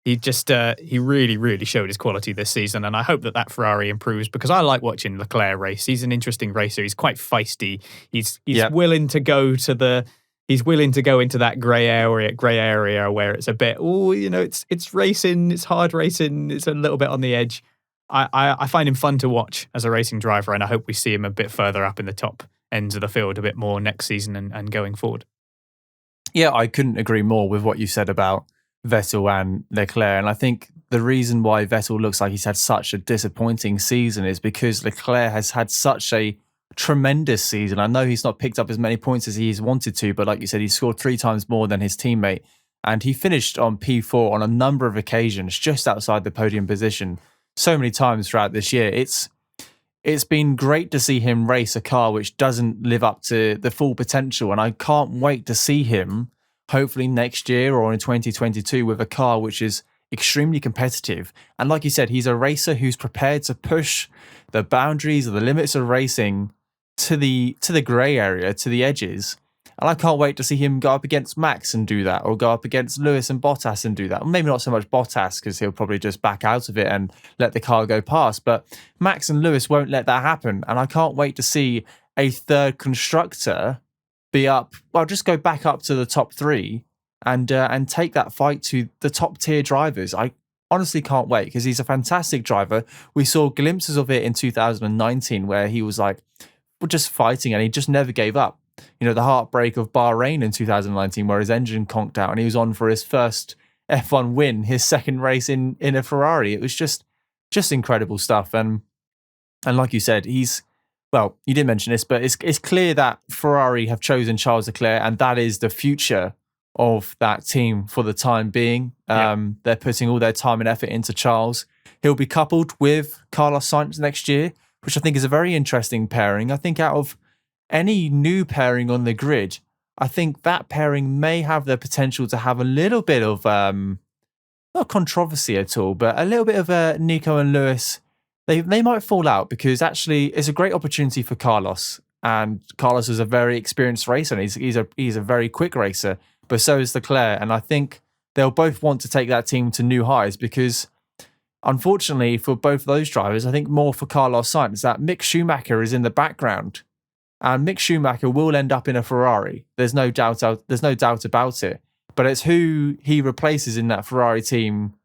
He just, he really, really showed his quality this season. And I hope that Ferrari improves, because I like watching Leclerc race. He's an interesting racer. He's quite feisty. He's willing to go to he's willing to go into that grey area where it's a bit, it's racing, it's hard racing, it's a little bit on the edge. I find him fun to watch as a racing driver, and I hope we see him a bit further up in the top ends of the field a bit more next season and going forward. Yeah, I couldn't agree more with what you said about Vettel and Leclerc. And I think the reason why Vettel looks like he's had such a disappointing season is because Leclerc has had such a tremendous season. I know he's not picked up as many points as he's wanted to, but like you said, he scored 3 times more than his teammate. And he finished on P4 on a number of occasions, just outside the podium position, so many times throughout this year. It's been great to see him race a car which doesn't live up to the full potential, and I can't wait to see him hopefully next year or in 2022 with a car which is extremely competitive. And like you said, he's a racer who's prepared to push the boundaries or the limits of racing to the grey area, to the edges. And I can't wait to see him go up against Max and do that, or go up against Lewis and Bottas and do that. Maybe not so much Bottas, because he'll probably just back out of it and let the car go past. But Max and Lewis won't let that happen. And I can't wait to see a third constructor be up, just go back up to the top 3 and take that fight to the top tier drivers. I honestly can't wait, because he's a fantastic driver. We saw glimpses of it in 2019 where he was like just fighting and he just never gave up. The heartbreak of Bahrain in 2019 where his engine conked out and he was on for his first F1 win, his second race in a Ferrari. It was just incredible stuff. And like you said, you did mention this, but it's clear that Ferrari have chosen Charles Leclerc, and that is the future of that team for the time being. They're putting all their time and effort into Charles. He'll be coupled with Carlos Sainz next year, which I think is a very interesting pairing. I think out of any new pairing on the grid, I think that pairing may have the potential to have a little bit of, not controversy at all, but a little bit of Nico and Lewis. They might fall out, because actually it's a great opportunity for Carlos. And Carlos is a very experienced racer, and he's a very quick racer, but so is Leclerc. And I think they'll both want to take that team to new highs, because unfortunately for both of those drivers, I think more for Carlos Sainz, that Mick Schumacher is in the background. And Mick Schumacher will end up in a Ferrari. There's no doubt about it. But it's who he replaces in that Ferrari team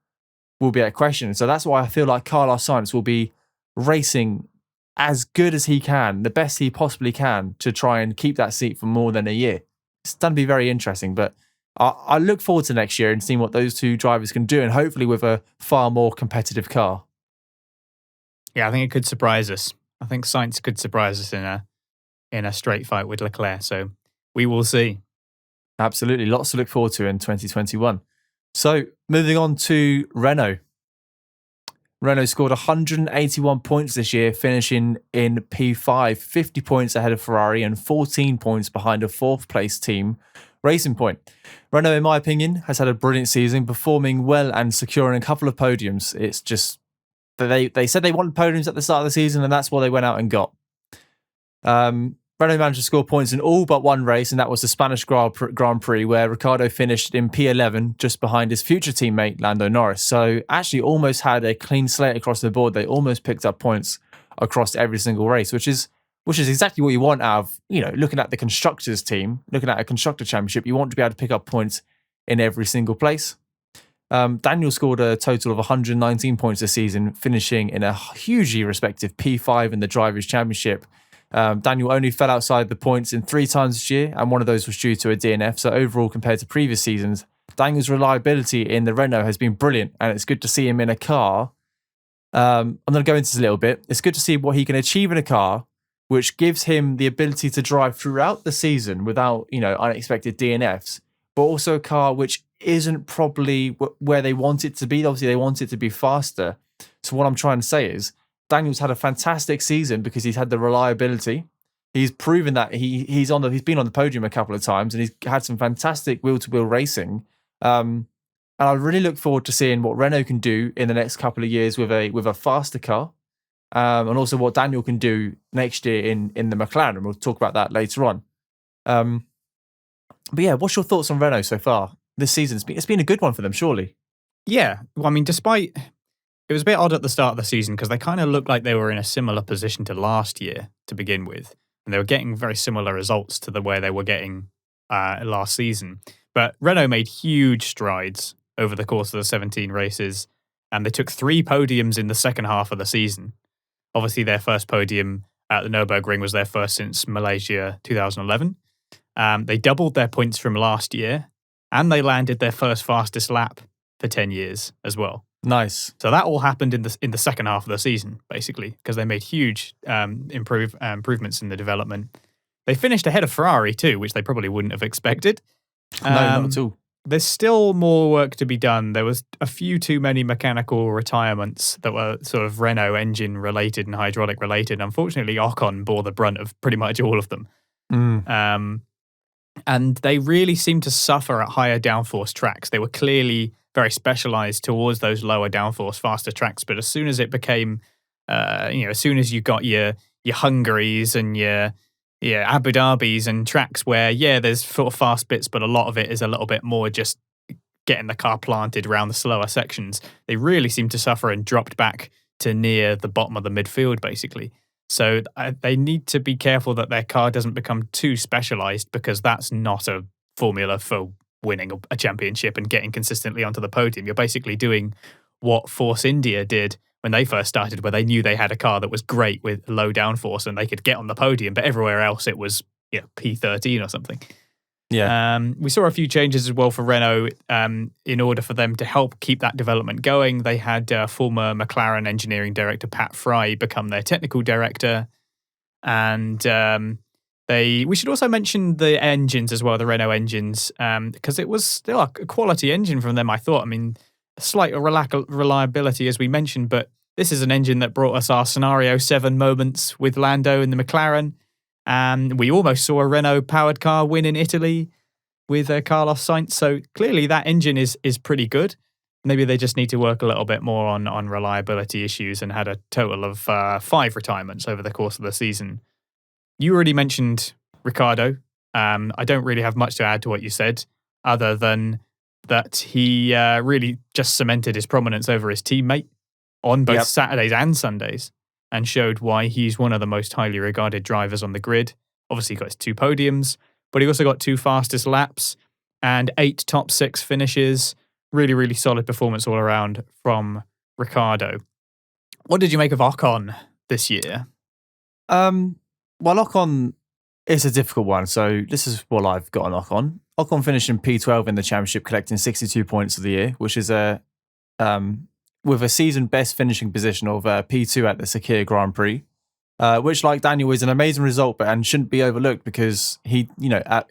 will be at question. So that's why I feel like Carlos Sainz will be racing as good as he can, the best he possibly can, to try and keep that seat for more than a year. It's going to be very interesting. But I look forward to next year and seeing what those two drivers can do, and hopefully with a far more competitive car. Yeah, I think it could surprise us. I think Sainz could surprise us in a straight fight with Leclerc. So we will see. Absolutely. Lots to look forward to in 2021. So moving on to Renault. Renault scored 181 points this year, finishing in P5, 50 points ahead of Ferrari and 14 points behind a fourth place team, Racing Point. Renault, in my opinion, has had a brilliant season, performing well and securing a couple of podiums. It's just that they said they wanted podiums at the start of the season, and that's what they went out and got. Renault managed to score points in all but one race, and that was the Spanish Grand Prix, where Ricciardo finished in P11, just behind his future teammate, Lando Norris. So actually almost had a clean slate across the board. They almost picked up points across every single race, which is exactly what you want out of, looking at the constructors team, looking at a constructor championship. You want to be able to pick up points in every single place. Daniel scored a total of 119 points this season, finishing in a hugely respective P5 in the Drivers' Championship. Daniel only fell outside the points in 3 times this year, and one of those was due to a DNF. So overall, compared to previous seasons, Daniel's reliability in the Renault has been brilliant, and it's good to see him in a car. I'm going to go into this a little bit. It's good to see what he can achieve in a car, which gives him the ability to drive throughout the season without, unexpected DNFs, but also a car which isn't probably where they want it to be. Obviously, they want it to be faster. So what I'm trying to say is, Daniel's had a fantastic season because he's had the reliability. He's proven that he's been on the podium a couple of times, and he's had some fantastic wheel-to-wheel racing. And I really look forward to seeing what Renault can do in the next couple of years with a faster car, and also what Daniel can do next year in the McLaren. And we'll talk about that later on. But yeah, what's your thoughts on Renault so far this season? It's been a good one for them, surely. Yeah, well, I mean, it was a bit odd at the start of the season because they kind of looked like they were in a similar position to last year to begin with. And they were getting very similar results to the way they were getting last season. But Renault made huge strides over the course of the 17 races, and they took 3 podiums in the second half of the season. Obviously, their first podium at the Nürburgring was their first since Malaysia 2011. They doubled their points from last year, and they landed their first fastest lap for 10 years as well. Nice. So that all happened in the second half of the season, basically, because they made huge improvements in the development. They finished ahead of Ferrari too, which they probably wouldn't have expected. No, not at all. There's still more work to be done. There was a few too many mechanical retirements that were sort of Renault engine related and hydraulic related. Unfortunately, Ocon bore the brunt of pretty much all of them. And they really seemed to suffer at higher downforce tracks. They were clearly very specialized towards those lower downforce, faster tracks. But as soon as it became, as soon as you got your Hungaries and your Abu Dhabis and tracks where, there's sort of fast bits, but a lot of it is a little bit more just getting the car planted around the slower sections, they really seemed to suffer and dropped back to near the bottom of the midfield, basically. So they need to be careful that their car doesn't become too specialized, because that's not a formula for winning a championship and getting consistently onto the podium. You're basically doing what Force India did when they first started, where they knew they had a car that was great with low downforce and they could get on the podium, but everywhere else it was P13 or something. Yeah. We saw a few changes as well for Renault in order for them to help keep that development going. They had former McLaren engineering director Pat Fry become their technical director, and we should also mention the engines as well, the Renault engines, because it was still a quality engine from them, I thought. I mean, slight reliability, as we mentioned, but this is an engine that brought us our Scenario 7 moments with Lando in the McLaren. We almost saw a Renault-powered car win in Italy with Carlos Sainz. So clearly that engine is pretty good. Maybe they just need to work a little bit more on reliability issues, and had a total of 5 retirements over the course of the season. You already mentioned Ricciardo. I don't really have much to add to what you said, other than that he really just cemented his prominence over his teammate on both Saturdays and Sundays, and showed why he's one of the most highly regarded drivers on the grid. Obviously, he got his 2 podiums, but he also got 2 fastest laps and 8 top 6 finishes. Really, really solid performance all around from Ricciardo. What did you make of Ocon this year? Well, Ocon is a difficult one. So this is what I've got on Ocon. Ocon finished in P12 in the championship, collecting 62 points of the year, which is with a season best finishing position of P2 at the Sakir Grand Prix. which, like Daniel, is an amazing result, and shouldn't be overlooked because he,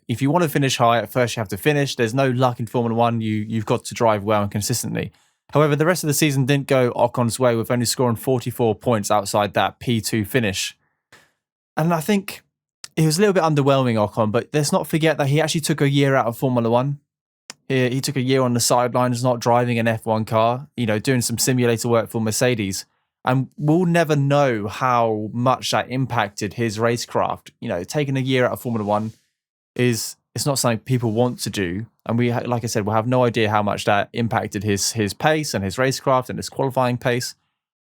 if you want to finish high, at first you have to finish. There's no luck in Formula One. You've got to drive well and consistently. However, the rest of the season didn't go Ocon's way, with only scoring 44 points outside that P2 finish. And I think it was a little bit underwhelming, Ocon, but let's not forget that he actually took a year out of Formula One. He took a year on the sidelines, not driving an F1 car, doing some simulator work for Mercedes. And we'll never know how much that impacted his racecraft. Taking a year out of Formula One it's not something people want to do. And we, like I said, we'll have no idea how much that impacted his pace and his racecraft and his qualifying pace.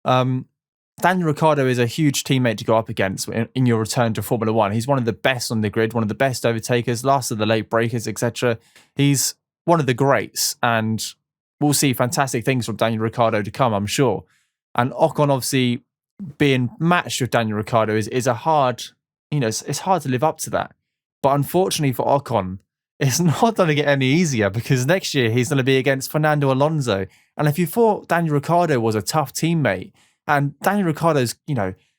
Daniel Ricciardo is a huge teammate to go up against in your return to Formula One. He's one of the best on the grid, one of the best overtakers, last of the late breakers, etc. He's one of the greats, and we'll see fantastic things from Daniel Ricciardo to come, I'm sure. And Ocon, obviously, being matched with Daniel Ricciardo is a hard, it's hard to live up to that. But unfortunately for Ocon, it's not going to get any easier, because next year he's going to be against Fernando Alonso. And if you thought Daniel Ricciardo was a tough teammate, and Daniel Ricciardo's,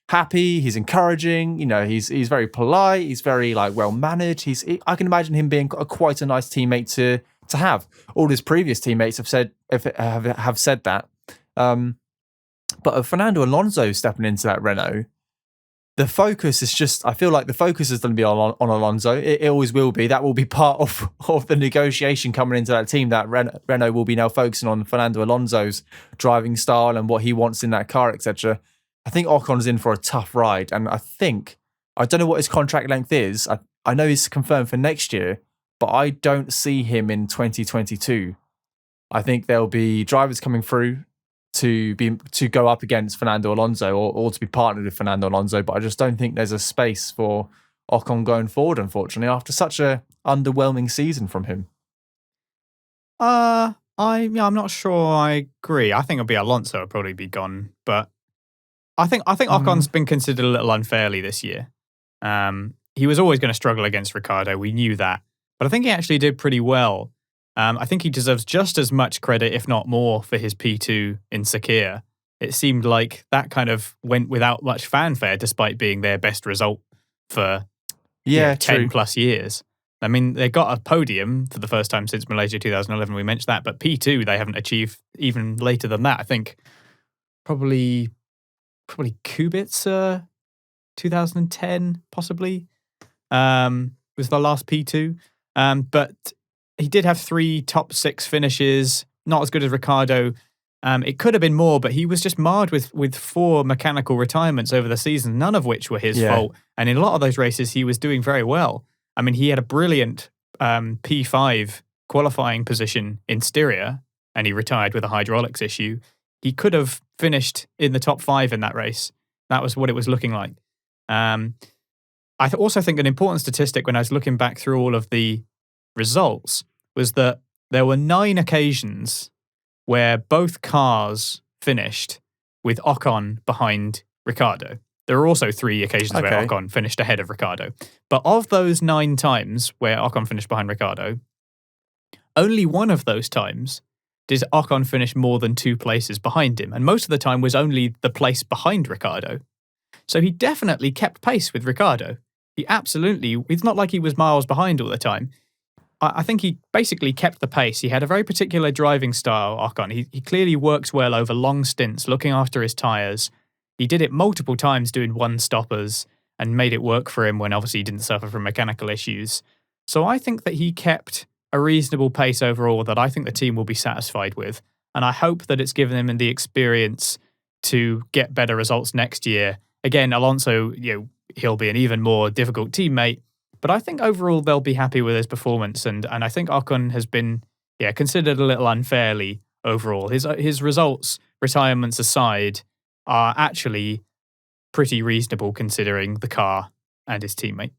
happy, he's encouraging, he's very polite, he's very well managed. I can imagine him being quite a nice teammate to have. All his previous teammates have said that. But Fernando Alonso stepping into that Renault, the focus is I feel like the focus is going to be on Alonso. It always will be. That will be part of the negotiation coming into that team, that Renault will be now focusing on Fernando Alonso's driving style and what he wants in that car, etc. I think Ocon's in for a tough ride. And I don't know what his contract length is. I know he's confirmed for next year, but I don't see him in 2022. I think there'll be drivers coming through to go up against Fernando Alonso or to be partnered with Fernando Alonso, but I just don't think there's a space for Ocon going forward, unfortunately, after such a underwhelming season from him. I'm not sure I agree. I think it'll be Alonso will probably be gone, but I think Ocon's been considered a little unfairly this year. He was always going to struggle against Ricciardo. We knew that, but I think he actually did pretty well. I think he deserves just as much credit, if not more, for his P2 in Sakir. It seemed like that kind of went without much fanfare, despite being their best result for 10 plus years. I mean, they got a podium for the first time since Malaysia 2011. We mentioned that, but P2 they haven't achieved even later than that. I think probably Kubica 2010 possibly was the last P2. But he did have 3 top 6 finishes, not as good as Ricciardo. It could have been more, but he was just marred with 4 mechanical retirements over the season, none of which were his fault. And in a lot of those races, he was doing very well. I mean, he had a brilliant P5 qualifying position in Styria, and he retired with a hydraulics issue. He could have finished in the top 5 in that race. That was what it was looking like. I also think an important statistic when I was looking back through all of the results was that there were 9 occasions where both cars finished with Ocon behind Ricciardo. There were also 3 occasions where Ocon finished ahead of Ricciardo. But of those 9 times where Ocon finished behind Ricciardo, only one of those times did Ocon finish more than 2 places behind him. And most of the time was only the place behind Ricciardo. So he definitely kept pace with Ricciardo. It's not like he was miles behind all the time. I think he basically kept the pace. He had a very particular driving style, Ocon. He clearly works well over long stints, looking after his tyres. He did it multiple times doing one-stoppers and made it work for him when obviously he didn't suffer from mechanical issues. So I think that he kept a reasonable pace overall that I think the team will be satisfied with. And I hope that it's given him the experience to get better results next year. Again, Alonso, he'll be an even more difficult teammate. But I think overall they'll be happy with his performance, and I think Ocon has been considered a little unfairly overall. His results, retirements aside, are actually pretty reasonable considering the car and his teammate.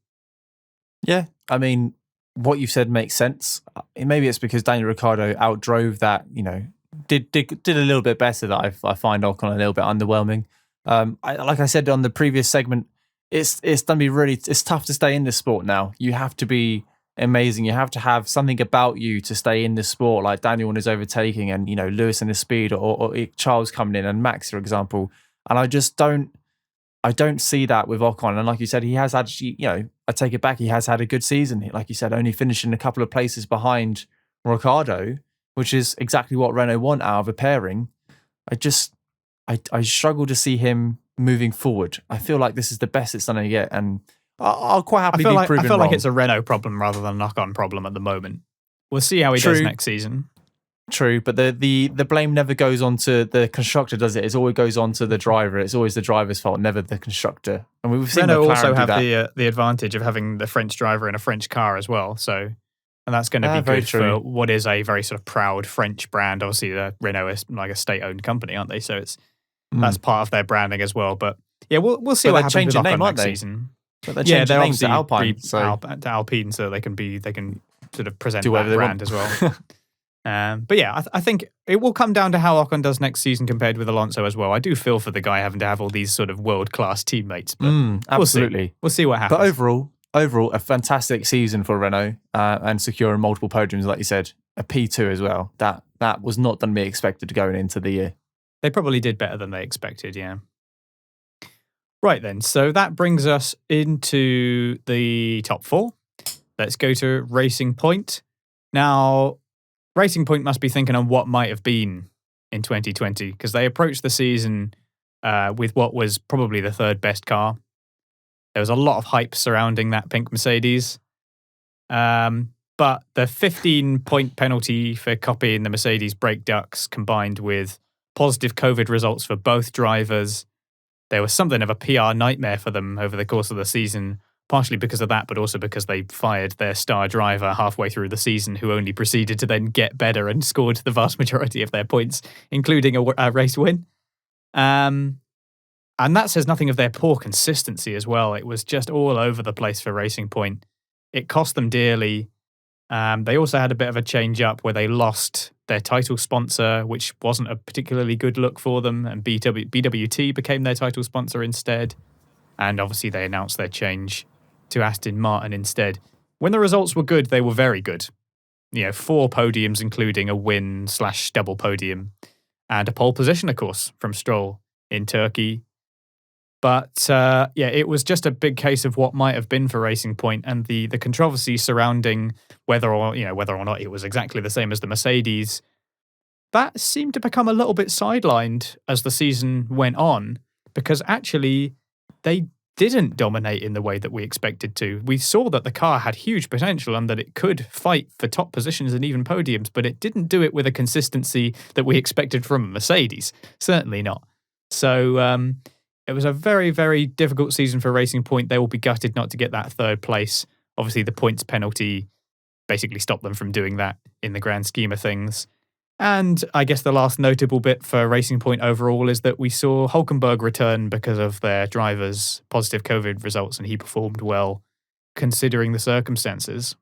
Yeah, I mean, what you've said makes sense. Maybe it's because Daniel Ricciardo outdrove that. Did a little bit better that I find Ocon a little bit underwhelming. Like I said on the previous segment. It's going to be it's tough to stay in this sport now. You have to be amazing. You have to have something about you to stay in this sport, like Daniel and his overtaking and, Lewis and his speed or Charles coming in and Max, for example. And I just don't I don't see that with Ocon. And like you said, he has actually, I take it back. He has had a good season. Like you said, only finishing a couple of places behind Ricciardo, which is exactly what Renault want out of a pairing. I struggle to see him moving forward. I feel like this is the best it's going to get. And I'll quite happily be proven wrong. I feel like it's a Renault problem rather than a Ocon problem at the moment. We'll see how he does next season. True, but the blame never goes on to the constructor, does it? It always goes on to the driver. It's always the driver's fault, never the constructor. And we've seen Renault McLaren also have that. the advantage of having the French driver in a French car as well. So, and that's going to be good for what is a very sort of proud French brand. Obviously, Renault is like a state-owned company, aren't they? So that's part of their branding as well. But yeah, we'll see what happens with Ocon next season. But they're changing names to Alpine, to Alpine, so they can sort of present that brand as well. But yeah, I think it will come down to how Ocon does next season compared with Alonso as well. I do feel for the guy having to have all these sort of world-class teammates. But absolutely. We'll see what happens. But overall, a fantastic season for Renault and securing multiple podiums, like you said, a P2 as well. That was not going to be expected going into the year. They probably did better than they expected, yeah. Right then, so that brings us into the top 4. Let's go to Racing Point. Now, Racing Point must be thinking on what might have been in 2020 because they approached the season with what was probably the third best car. There was a lot of hype surrounding that pink Mercedes. But the 15-point penalty for copying the Mercedes brake ducts combined with positive COVID results for both drivers, there was something of a PR nightmare for them over the course of the season, partially because of that, but also because they fired their star driver halfway through the season, who only proceeded to then get better and scored the vast majority of their points, including a race win. And that says nothing of their poor consistency as well. It was just all over the place for Racing Point. It cost them dearly. They also had a bit of a change up where they lost their title sponsor, which wasn't a particularly good look for them, and BWT became their title sponsor instead. And obviously they announced their change to Aston Martin instead. When the results were good, they were very good. 4 podiums, including a win/double podium, and a pole position, of course, from Stroll in Turkey. But it was just a big case of what might have been for Racing Point, and the controversy surrounding whether or not it was exactly the same as the Mercedes. That seemed to become a little bit sidelined as the season went on, because actually they didn't dominate in the way that we expected to. We saw that the car had huge potential and that it could fight for top positions and even podiums, but it didn't do it with a consistency that we expected from a Mercedes. Certainly not. So it was a very, very difficult season for Racing Point. They will be gutted not to get that third place. Obviously, the points penalty basically stopped them from doing that in the grand scheme of things. And I guess the last notable bit for Racing Point overall is that we saw Hülkenberg return because of their driver's positive COVID results, and he performed well considering the circumstances.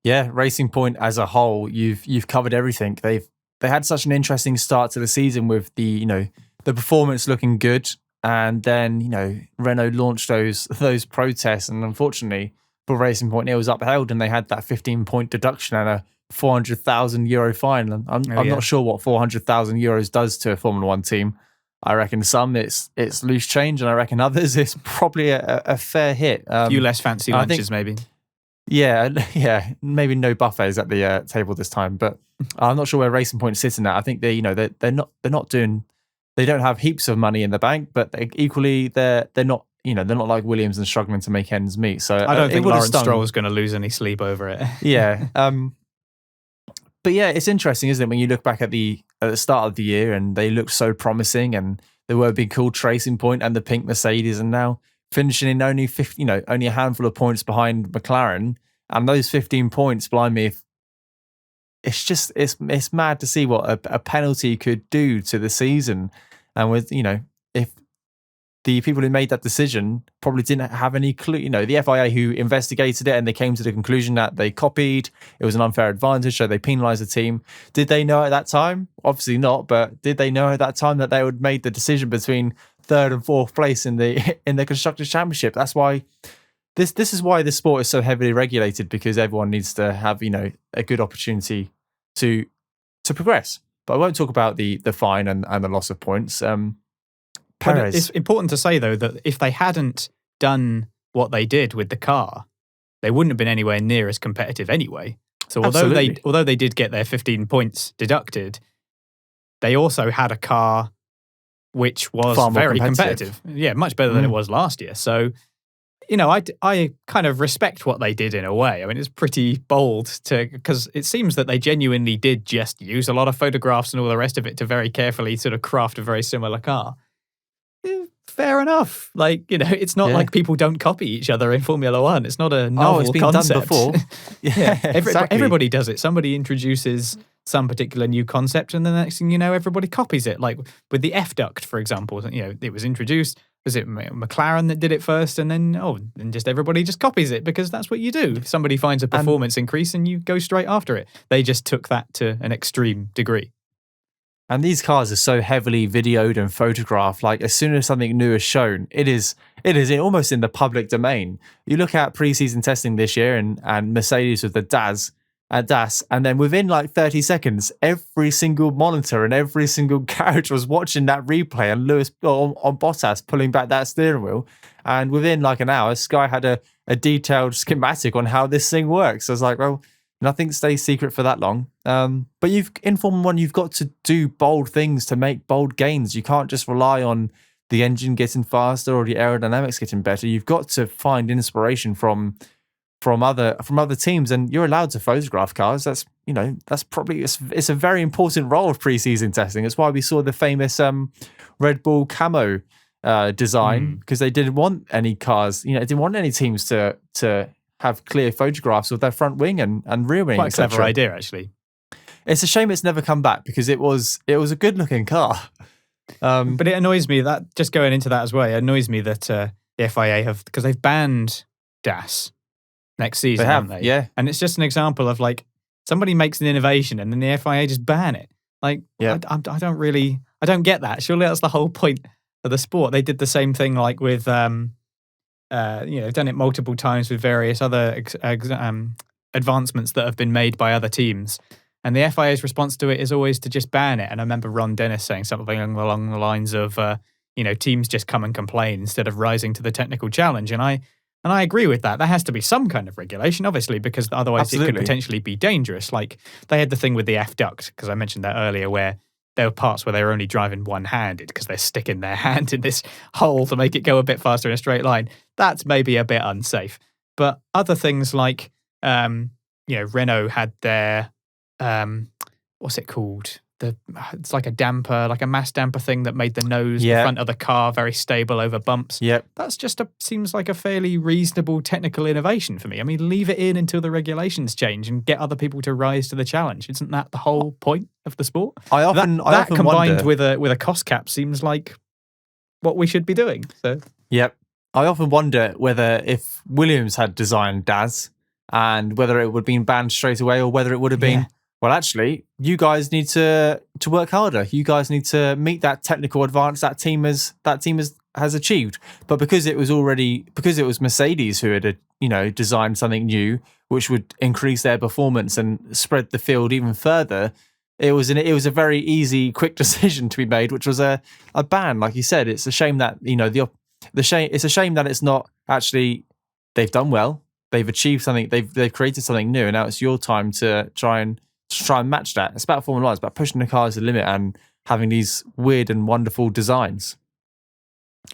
Yeah, Racing Point as a whole, you've covered everything. They had such an interesting start to the season with the performance looking good, and then Renault launched those protests, and unfortunately for Racing Point, it was upheld, and they had that 15-point deduction and a €400,000 fine. And I'm not sure what €400,000 does to a Formula One team. I reckon some it's loose change, and I reckon others it's probably a fair hit. A few less fancy lunches, maybe. Yeah, maybe no buffets at the table this time. But I'm not sure where Racing Point sits in that. I think they're not doing. They don't have heaps of money in the bank, but equally they're not. They're not like Williams and struggling to make ends meet. So I don't think Lawrence Stroll is going to lose any sleep over it. Yeah. But yeah, it's interesting, isn't it, when you look back at the start of the year and they looked so promising, and they were being called Racing Point and the pink Mercedes, and now finishing in only only a handful of points behind McLaren, and those 15 points, blind me, it's mad to see what a penalty could do to the season. And with if the people who made that decision probably didn't have any clue. The FIA who investigated it, and they came to the conclusion that they copied. It was an unfair advantage, so they penalised the team. Did they know at that time? Obviously not. But did they know at that time that they would made the decision between third and fourth place in the Constructors' Championship? That's why this is why the sport is so heavily regulated, because everyone needs to have a good opportunity to progress. But I won't talk about the fine and the loss of points. Perez. It's important to say, though, that if they hadn't done what they did with the car, they wouldn't have been anywhere near as competitive anyway. So although they did get their 15 points deducted, they also had a car which was very competitive. Yeah, much better than it was last year. So, I kind of respect what they did in a way. I mean, it's pretty bold because it seems that they genuinely did just use a lot of photographs and all the rest of it to very carefully sort of craft a very similar car. Fair enough. It's not like people don't copy each other in Formula One. It's not a novel it's been concept. done before. Yeah, exactly. Everybody does it. Somebody introduces some particular new concept, and the next thing you know, everybody copies it. Like with the F duct, for example, it was introduced. Was it McLaren that did it first, and then just everybody just copies it because that's what you do. If somebody finds a performance increase, and you go straight after it. They just took that to an extreme degree. And these cars are so heavily videoed and photographed. Like as soon as something new is shown, it is almost in the public domain. You look at preseason testing this year and Mercedes with the DAS, and then within like 30 seconds, every single monitor and every single garage was watching that replay and Lewis on Bottas pulling back that steering wheel. And within like an hour, Sky had a detailed schematic on how this thing works. I was like, well, nothing stays secret for that long. But in Formula 1, you've got to do bold things to make bold gains. You can't just rely on the engine getting faster or the aerodynamics getting better. You've got to find inspiration from other teams, and you're allowed to photograph cars. That's probably it's a very important role of preseason testing. It's why we saw the famous Red Bull camo design, because they didn't want any cars. Didn't want any teams to have clear photographs of their front wing and rear wing. Quite a clever idea, actually. It's a shame it's never come back because it was a good looking car. But it annoys me that, just going into that as well, it annoys me that the FIA because they've banned DAS next season, haven't they? Yeah. And it's just an example of somebody makes an innovation and then the FIA just ban it. I don't get that. Surely that's the whole point of the sport. They did the same thing with they've done it multiple times with various other advancements that have been made by other teams. And the FIA's response to it is always to just ban it. And I remember Ron Dennis saying something along the lines of, teams just come and complain instead of rising to the technical challenge. And I agree with that. There has to be some kind of regulation, obviously, because otherwise it could potentially be dangerous. Like they had the thing with the F duct, because I mentioned that earlier, where there were parts where they were only driving one-handed because they're sticking their hand in this hole to make it go a bit faster in a straight line. That's maybe a bit unsafe. But other things like, Renault had their, what's it called? It's like a damper, like a mass damper thing that made the nose, the front of the car very stable over bumps. Yep. That's just seems like a fairly reasonable technical innovation for me. I mean, leave it in until the regulations change and get other people to rise to the challenge. Isn't that the whole point of the sport? I often combined wonder, with a cost cap seems like what we should be doing. So yep. I often wonder whether if Williams had designed DAS and whether it would have been banned straight away or whether it would have been, well, actually, you guys need to work harder. You guys need to meet that technical advance that team has achieved. But because it was Mercedes who had designed something new which would increase their performance and spread the field even further, it was a very easy, quick decision to be made, which was a ban. Like you said, it's a shame that it's a shame that it's not actually. They've done well. They've achieved something. They've created something new, and now it's your time to try and match that. It's about Formula 1. It's about pushing the cars to the limit and having these weird and wonderful designs.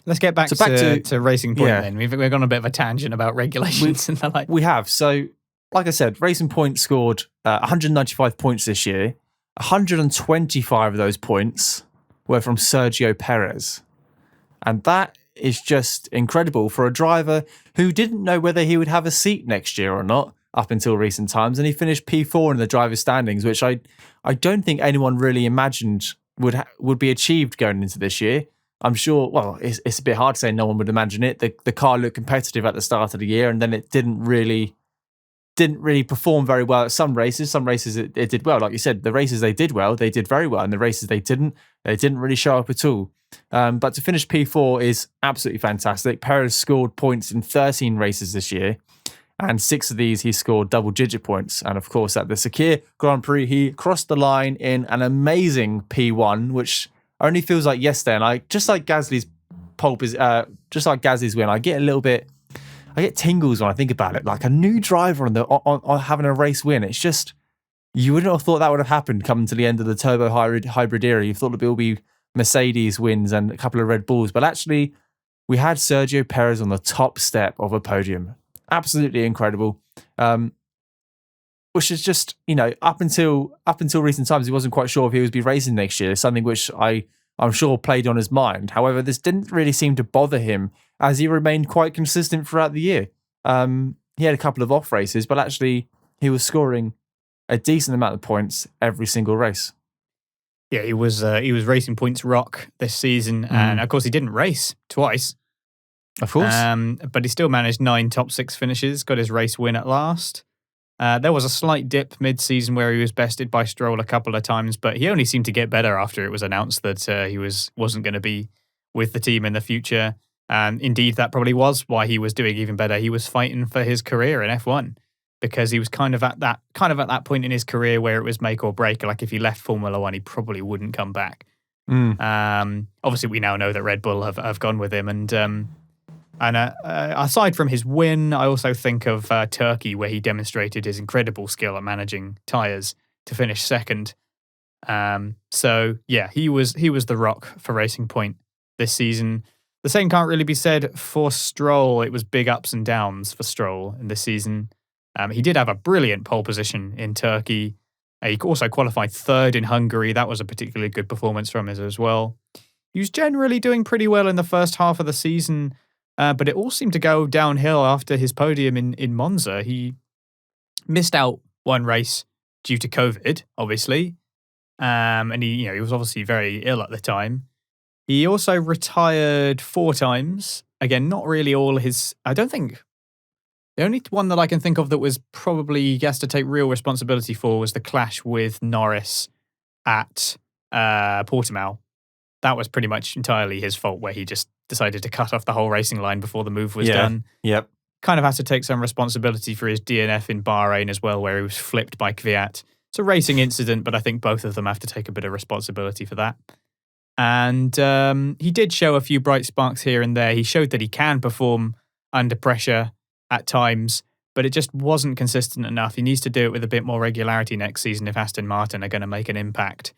Let's get back to Racing Point then. We've gone on a bit of a tangent about regulations and the like. We have. So, like I said, Racing Point scored 195 points this year. 125 of those points were from Sergio Perez. And that is just incredible for a driver who didn't know whether he would have a seat next year or not up until recent times. And he finished P4 in the driver's standings, which I don't think anyone really imagined would be achieved going into this year. I'm sure, well, it's a bit hard to say no one would imagine it. The car looked competitive at the start of the year, and then it didn't really perform very well at some races. Some races it did well. Like you said, the races they did well, they did very well. And the races they didn't really show up at all. But to finish P4 is absolutely fantastic. Perez scored points in 13 races this year, and 6 of these he scored double-digit points. And of course, at the Sakir Grand Prix, he crossed the line in an amazing P1, which only feels like yesterday. And just like Gasly's just like Gaz's win, I get tingles when I think about it. Like a new driver on having a race win. It's just, you wouldn't have thought that would have happened coming to the end of the turbo hybrid era. You thought it would be Mercedes wins and a couple of Red Bulls, but actually we had Sergio Perez on the top step of a podium. Absolutely incredible. Which is just, up until recent times, he wasn't quite sure if he would be racing next year. Something which I'm sure played on his mind. However, this didn't really seem to bother him as he remained quite consistent throughout the year. He had a couple of off races, but actually he was scoring a decent amount of points every single race. Yeah, he was Racing Point's rock this season, and of course he didn't race twice. Of course. But he still managed 9 top 6 finishes, got his race win at last. There was a slight dip mid-season where he was bested by Stroll a couple of times, but he only seemed to get better after it was announced that he wasn't going to be with the team in the future. And indeed, that probably was why he was doing even better. He was fighting for his career in F1 because he was kind of at that point in his career where it was make or break. Like if he left Formula One, he probably wouldn't come back. Obviously, we now know that Red Bull have gone with him, and aside from his win, I also think of Turkey, where he demonstrated his incredible skill at managing tyres to finish second. So yeah, he was the rock for Racing Point this season. The same can't really be said for Stroll. It was big ups and downs for Stroll in this season. He did have a brilliant pole position in Turkey. He also qualified third in Hungary. That was a particularly good performance from him as well. He was generally doing pretty well in the first half of the season. But it all seemed to go downhill after his podium in Monza. He missed out one race due to COVID, obviously. And he was obviously very ill at the time. He also retired 4 times. Again, not really all his... I don't think... The only one that I can think of that was probably he has to take real responsibility for was the clash with Norris at Portimao. That was pretty much entirely his fault, where he just decided to cut off the whole racing line before the move was done. Yep. Kind of has to take some responsibility for his DNF in Bahrain as well, where he was flipped by Kvyat. It's a racing incident, but I think both of them have to take a bit of responsibility for that. And he did show a few bright sparks here and there. He showed that he can perform under pressure at times, but it just wasn't consistent enough. He needs to do it with a bit more regularity next season if Aston Martin are going to make an impact.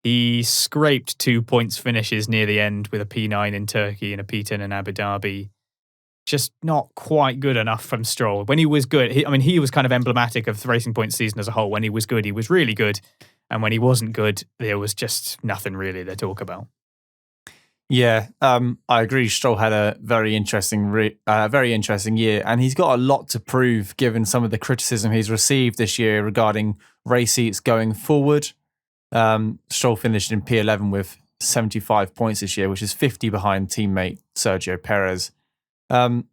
He scraped 2 points finishes near the end with a P9 in Turkey and a P10 in Abu Dhabi. Just not quite good enough from Stroll. When he was good, he was kind of emblematic of the Racing Point season as a whole. When he was good, he was really good. And when he wasn't good, there was just nothing really to talk about. Yeah, I agree. Stroll had a very interesting year, and he's got a lot to prove given some of the criticism he's received this year regarding race seats going forward. Stroll finished in P11 with 75 points this year, which is 50 behind teammate Sergio Perez. And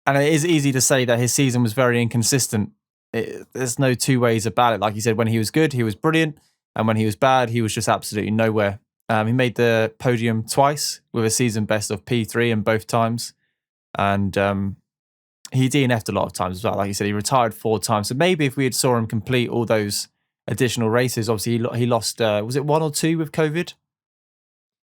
it is easy to say that his season was very inconsistent. There's no two ways about it. Like you said, when he was good, he was brilliant. And when he was bad, he was just absolutely nowhere. He made the podium twice with a season best of P3 in both times. And he DNF'd a lot of times as well. Like you said, he retired 4 times. So maybe if we had saw him complete all those additional races, obviously he lost, was it 1 or 2 with COVID?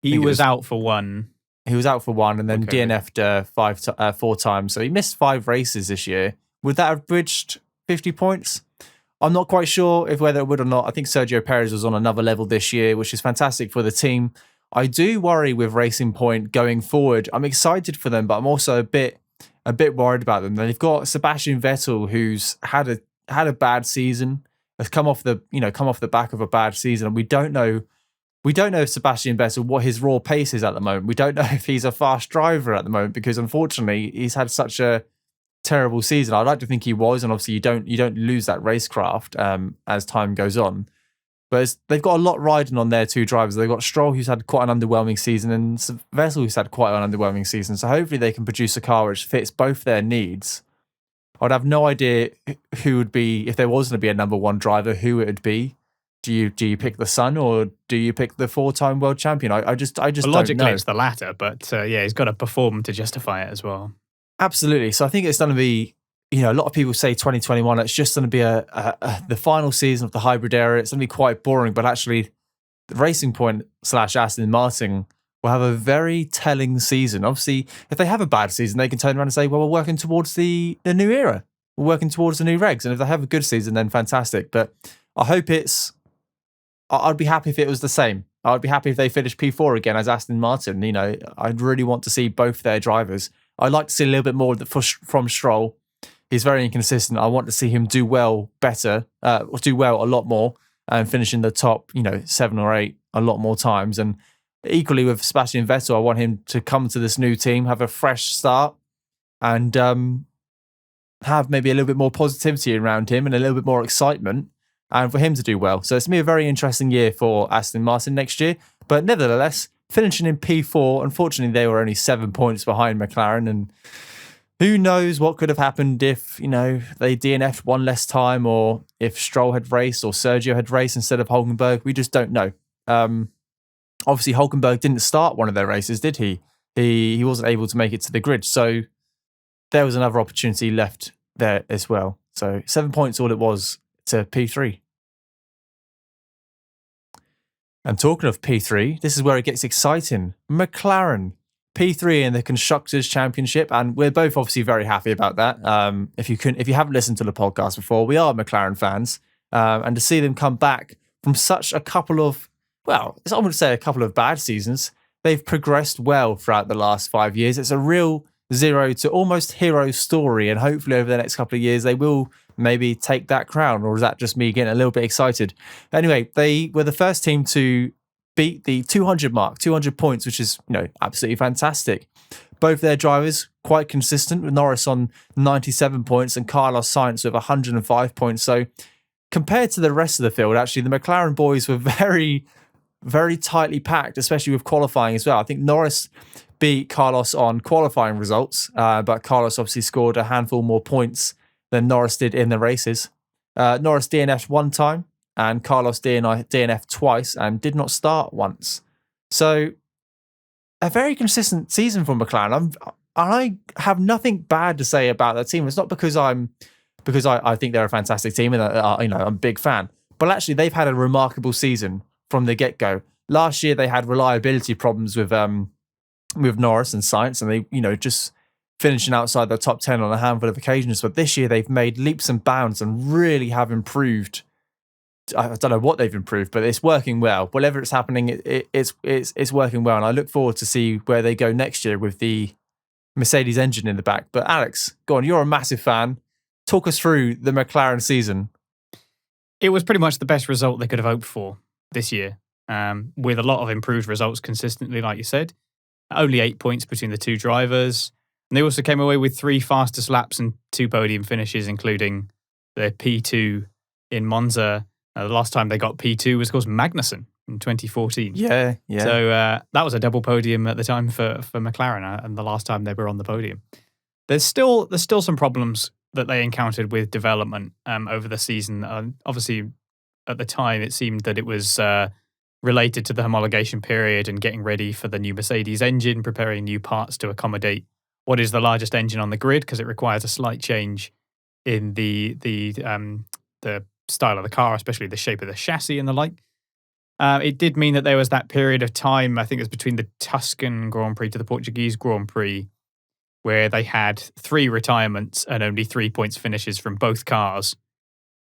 He was out for 1. He was out for 1 and then DNF'd 4 times. So he missed 5 races this year. Would that have bridged 50 points? I'm not quite sure whether it would or not. I think Sergio Perez was on another level this year, which is fantastic for the team. I do worry with Racing Point going forward. I'm excited for them, but I'm also a bit worried about them. They've got Sebastian Vettel, who's had a bad season, has come off the back of a bad season, and we don't know if Sebastian Vettel, what his raw pace is at the moment. We don't know if he's a fast driver at the moment because unfortunately he's had such a terrible season. I'd like to think he was, and obviously you don't lose that racecraft as time goes on. But they've got a lot riding on their 2 drivers. They've got Stroll, who's had quite an underwhelming season, and Vettel, who's had quite an underwhelming season. So hopefully they can produce a car which fits both their needs. I'd have no idea who would be, if there was going to be a number 1 driver, who it would be. Do you pick the son or do you pick the 4-time world champion? I just don't know. Logically, it's the latter, but he's got to perform to justify it as well. Absolutely. So I think it's going to be, a lot of people say 2021, it's just going to be the final season of the hybrid era. It's going to be quite boring, but actually the Racing Point / Aston Martin will have a very telling season. Obviously, if they have a bad season, they can turn around and say, well, we're working towards the new era. We're working towards the new regs. And if they have a good season, then fantastic. But I hope I'd be happy if it was the same. I'd be happy if they finish P4 again as Aston Martin. You know, I'd really want to see both their drivers. I'd like to see a little bit more from Stroll. He's very inconsistent. I want to see him do well better, do well a lot more, and finish in the top, 7 or 8 a lot more times. And equally with Sebastian Vettel, I want him to come to this new team, have a fresh start, and have maybe a little bit more positivity around him and a little bit more excitement, and for him to do well. So it's going to be a very interesting year for Aston Martin next year. But nevertheless, finishing in P4, unfortunately, they were only 7 points behind McLaren, and who knows what could have happened if, they DNF'd one less time, or if Stroll had raced or Sergio had raced instead of Hulkenberg. We just don't know. Obviously, Hulkenberg didn't start one of their races, did he? He wasn't able to make it to the grid. So there was another opportunity left there as well. So 7 points all it was to P3. And talking of P3, this is where it gets exciting. McLaren. P3 in the Constructors' Championship, and we're both obviously very happy about that. If you haven't listened to the podcast before, we are McLaren fans, and to see them come back from such a couple of, I wouldn't say a couple of bad seasons, they've progressed well throughout the last 5 years. It's a real zero to almost hero story, and hopefully over the next couple of years they will maybe take that crown, or is that just me getting a little bit excited? Anyway, they were the first team to beat the 200 mark, 200 points, which is, absolutely fantastic. Both their drivers quite consistent, with Norris on 97 points and Carlos Sainz with 105 points. So compared to the rest of the field, actually, the McLaren boys were very, very tightly packed, especially with qualifying as well. I think Norris beat Carlos on qualifying results, but Carlos obviously scored a handful more points than Norris did in the races. Norris DNF'd one time, and Carlos DNF'd twice and did not start once. So a very consistent season for McLaren. I have nothing bad to say about that team. It's not because I think they're a fantastic team and I'm a big fan, but actually they've had a remarkable season from the get-go. Last year they had reliability problems with Norris and Sainz, and they just finishing outside the top 10 on a handful of occasions. But this year they've made leaps and bounds and really have improved. I don't know what they've improved, but it's working well. Whatever it's happening, it's working well, and I look forward to see where they go next year with the Mercedes engine in the back. But Alex, go on, you're a massive fan. Talk us through the McLaren season. It was pretty much the best result they could have hoped for this year, with a lot of improved results consistently, like you said. Only 8 points between the two drivers. And they also came away with 3 fastest laps and 2 podium finishes, including the P2 in Monza. The last time they got P2 was, of course, Magnussen in 2014. Yeah. So that was a double podium at the time for McLaren, and the last time they were on the podium. There's still some problems that they encountered with development over the season. Obviously, at the time, it seemed that it was related to the homologation period and getting ready for the new Mercedes engine, preparing new parts to accommodate what is the largest engine on the grid, because it requires a slight change in the style of the car, especially the shape of the chassis and the like. It did mean that there was that period of time, I think it was between the Tuscan Grand Prix to the Portuguese Grand Prix, where they had 3 retirements and only 3 points finishes from both cars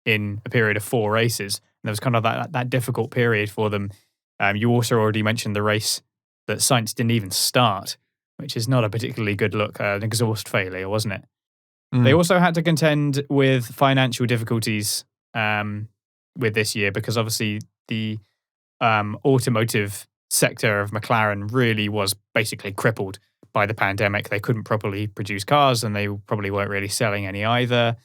in a period of 4 races. And there was kind of that difficult period for them. You also already mentioned the race that Sainz didn't even start, which is not a particularly good look, an exhaust failure, wasn't it? They also had to contend with financial difficulties with this year, because obviously the automotive sector of McLaren really was basically crippled by the pandemic. They couldn't properly produce cars, and they probably weren't really selling any either.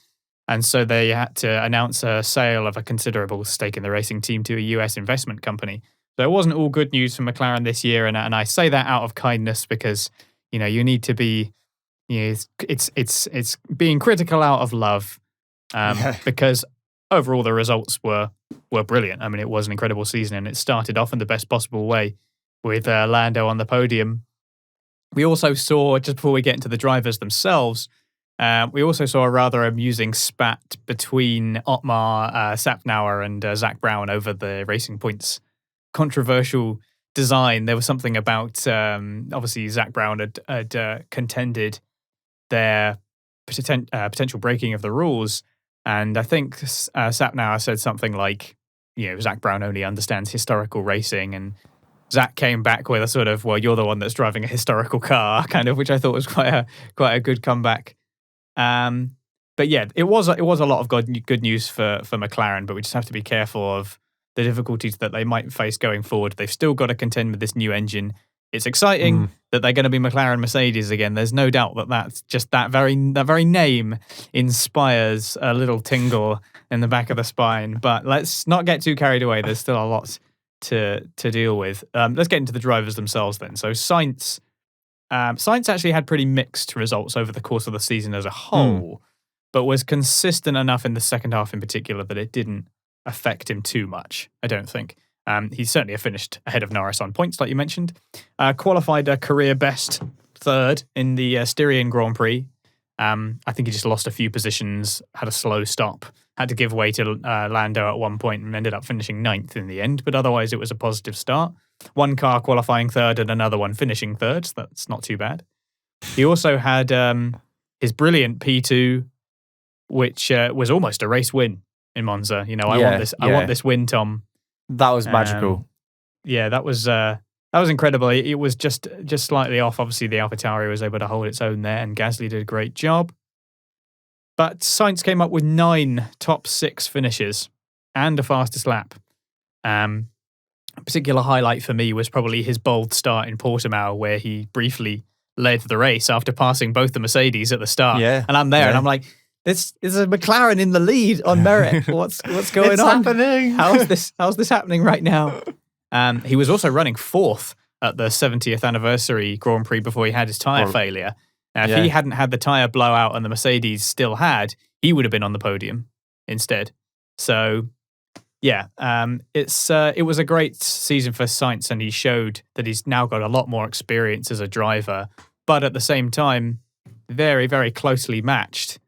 And so they had to announce a sale of a considerable stake in the racing team to a US investment company. So it wasn't all good news for McLaren this year, and I say that out of kindness, because you need to be, it's being critical out of love, because overall the results were brilliant. I mean, it was an incredible season, and it started off in the best possible way with Lando on the podium. We also saw, just before we get into the drivers themselves, we also saw a rather amusing spat between Otmar Sapnauer and Zach Brown over the Racing Points controversial design. There was something about obviously Zach Brown had contended their potential breaking of the rules, and I think Sapnauer said something like, Zach Brown only understands historical racing, and Zach came back with a sort of, well, you're the one that's driving a historical car, kind of, which I thought was quite a good comeback. But yeah, it was a lot of good news for McLaren, but we just have to be careful of the difficulties that they might face going forward. They've still got to contend with this new engine. It's exciting that they're going to be McLaren Mercedes again. There's no doubt that's just that very name inspires a little tingle in the back of the spine. But let's not get too carried away. There's still a lot to deal with. Let's get into the drivers themselves then. So Sainz actually had pretty mixed results over the course of the season as a whole, but was consistent enough in the second half in particular that it didn't affect him too much, I don't think. He certainly finished ahead of Norris on points, like you mentioned. Qualified a career best third in the Styrian Grand Prix. I think he just lost a few positions, had a slow stop, had to give way to Lando at one point and ended up finishing 9th in the end. But otherwise, it was a positive start. One car qualifying third and another one finishing third. So that's not too bad. He also had his brilliant P2, which was almost a race win in Monza. I want this win, Tom. That was magical. That was incredible. It was just slightly off. Obviously, the AlphaTauri was able to hold its own there, and Gasly did a great job. But Sainz came up with 9 top 6 finishes and a fastest lap. A particular highlight for me was probably his bold start in Portimao, where he briefly led the race after passing both the Mercedes at the start. Yeah, and I'm there, and I'm like, This is a McLaren in the lead on merit. What's going it's on? Happening. How's this happening right now? He was also running 4th at the 70th anniversary Grand Prix before he had his tyre failure. Now, if he hadn't had the tyre blowout and the Mercedes still had, he would have been on the podium instead. So, yeah, it was a great season for Sainz, and he showed that he's now got a lot more experience as a driver, but at the same time, very, very closely matched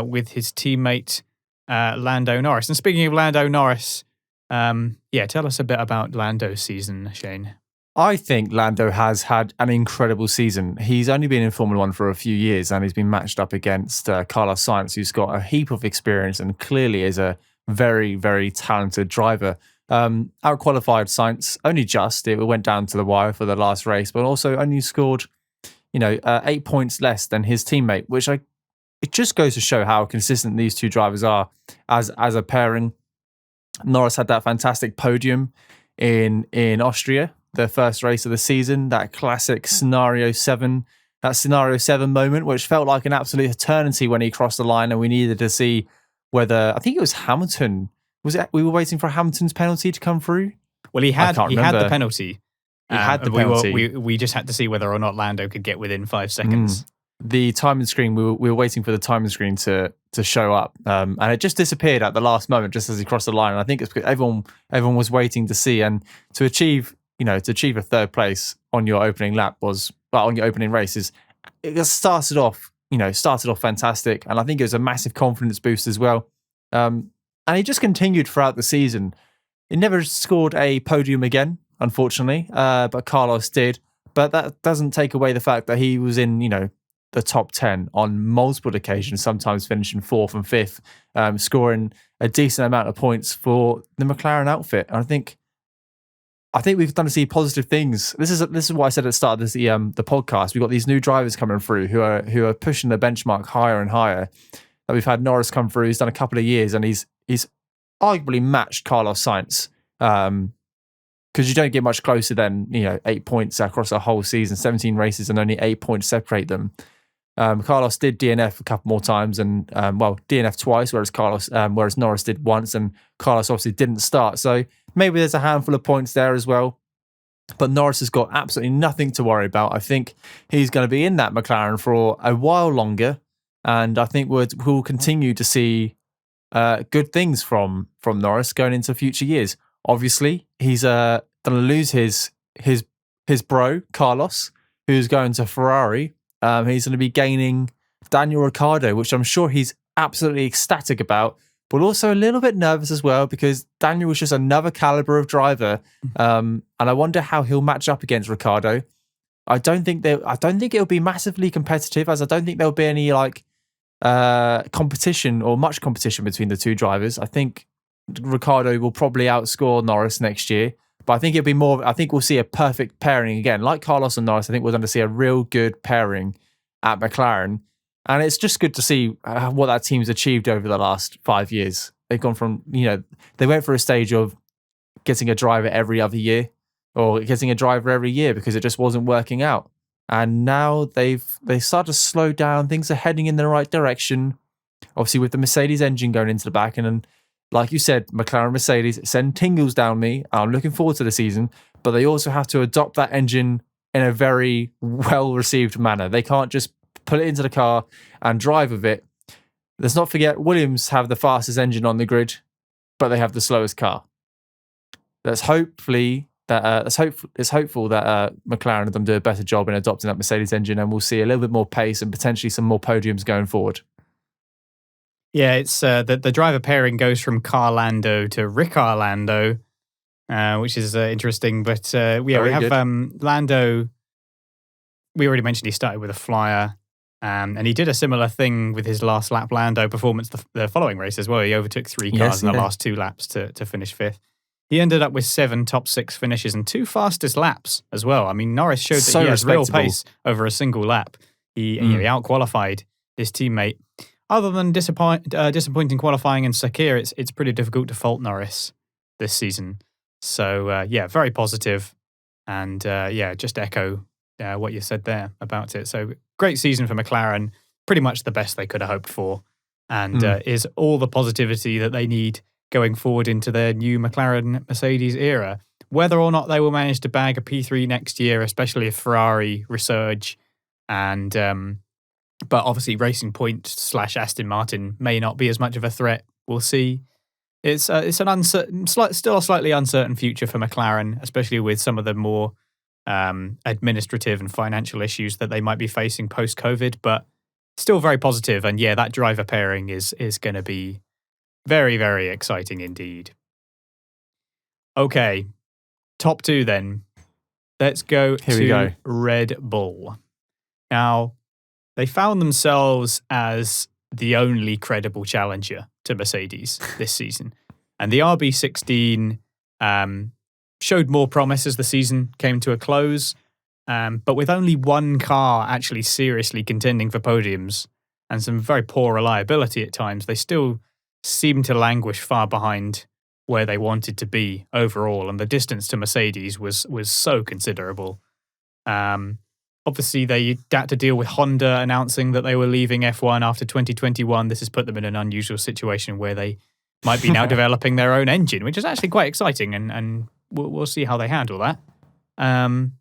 with his teammate Lando Norris. And speaking of Lando Norris, tell us a bit about Lando's season, Shane. I think Lando has had an incredible season. He's only been in Formula One for a few years, and he's been matched up against Carlos Sainz, who's got a heap of experience and clearly is a very, very talented driver. Out-qualified Sainz, only just. It went down to the wire for the last race, but also only scored, 8 points less than his teammate, which it just goes to show how consistent these two drivers are as a pairing. Norris had that fantastic podium in Austria, the first race of the season, that classic Scenario 7 moment, which felt like an absolute eternity when he crossed the line, and we needed to see whether, I think it was Hamilton. We were waiting for Hamilton's penalty to come through? Well, he had the penalty. He had the penalty. We just had to see whether or not Lando could get within 5 seconds. The timing screen, we were waiting for the timing screen to show up, and it just disappeared at the last moment, just as he crossed the line. And I think it's because everyone was waiting to see, and to achieve a third place on your opening lap on your opening races, it started off fantastic, and I think it was a massive confidence boost as well. And he just continued throughout the season. He never scored a podium again, unfortunately, but Carlos did. But that doesn't take away the fact that he was in, the top 10 on multiple occasions, sometimes finishing 4th and 5th, scoring a decent amount of points for the McLaren outfit. And I think we've done to see positive things. This is what I said at the start of the podcast. We've got these new drivers coming through who are pushing the benchmark higher and higher. That we've had Norris come through. He's done a couple of years, and he's arguably matched Carlos Sainz. Because you don't get much closer than 8 points across a whole season, 17 races, and only 8 points separate them. Carlos did DNF a couple more times, and DNF twice, whereas Norris did once, and Carlos obviously didn't start. So maybe there's a handful of points there as well. But Norris has got absolutely nothing to worry about. I think he's going to be in that McLaren for a while longer, and I think we'll continue to see good things from Norris going into future years. Obviously, he's going to lose his bro Carlos, who's going to Ferrari. He's going to be gaining Daniel Ricciardo, which I'm sure he's absolutely ecstatic about. but also a little bit nervous as well because Daniel was just another caliber of driver, and I wonder how he'll match up against Ricciardo. I don't think it'll be massively competitive, as I don't think there'll be any competition or much competition between the two drivers. I think Ricciardo will probably outscore Norris next year, but I think it'll be more. I think we'll see a perfect pairing again, like Carlos and Norris. I think we're going to see a real good pairing at McLaren. And it's just good to see what that team's achieved over the last 5 years. They've gone from, they went for a stage of getting a driver every other year or getting a driver every year because it just wasn't working out. And now they started to slow down. Things are heading in the right direction. Obviously, with the Mercedes engine going into the back. And then, like you said, McLaren Mercedes send tingles down me. I'm looking forward to the season. But they also have to adopt that engine in a very well-received manner. They can't just put it into the car and drive with it. Let's not forget Williams have the fastest engine on the grid, but they have the slowest car. It's hopeful that McLaren and them do a better job in adopting that Mercedes engine, and we'll see a little bit more pace and potentially some more podiums going forward. Yeah, it's the driver pairing goes from Carlando to Ricciardo, which is interesting. But we have Lando. We already mentioned he started with a flyer. And he did a similar thing with his last lap Lando performance the following race as well. He overtook 3 cars in the last 2 laps to finish 5th. He ended up with 7 top 6 finishes and 2 fastest laps as well. I mean, Norris showed that he has real pace over a single lap. He out-qualified his teammate. Other than disappointing qualifying in Sakir, it's pretty difficult to fault Norris this season. So, very positive. And, just echo what you said there about it. So great season for McLaren, pretty much the best they could have hoped for, and is all the positivity that they need going forward into their new McLaren-Mercedes era. Whether or not they will manage to bag a P3 next year, especially if Ferrari resurge, and but obviously Racing Point / Aston Martin may not be as much of a threat. We'll see. It's an uncertain, still a slightly uncertain future for McLaren, especially with some of the more administrative and financial issues that they might be facing post-COVID, but still very positive. And that driver pairing is going to be very, very exciting indeed. Okay, top 2 then. Let's go to Red Bull. Now, they found themselves as the only credible challenger to Mercedes this season. And the RB16 showed more promise as the season came to a close, but with only 1 car actually seriously contending for podiums and some very poor reliability at times, they still seemed to languish far behind where they wanted to be overall, and the distance to Mercedes was so considerable. Obviously, they had to deal with Honda announcing that they were leaving F1 after 2021. This has put them in an unusual situation where they might be now developing their own engine, which is actually quite exciting, and we'll see how they handle that. And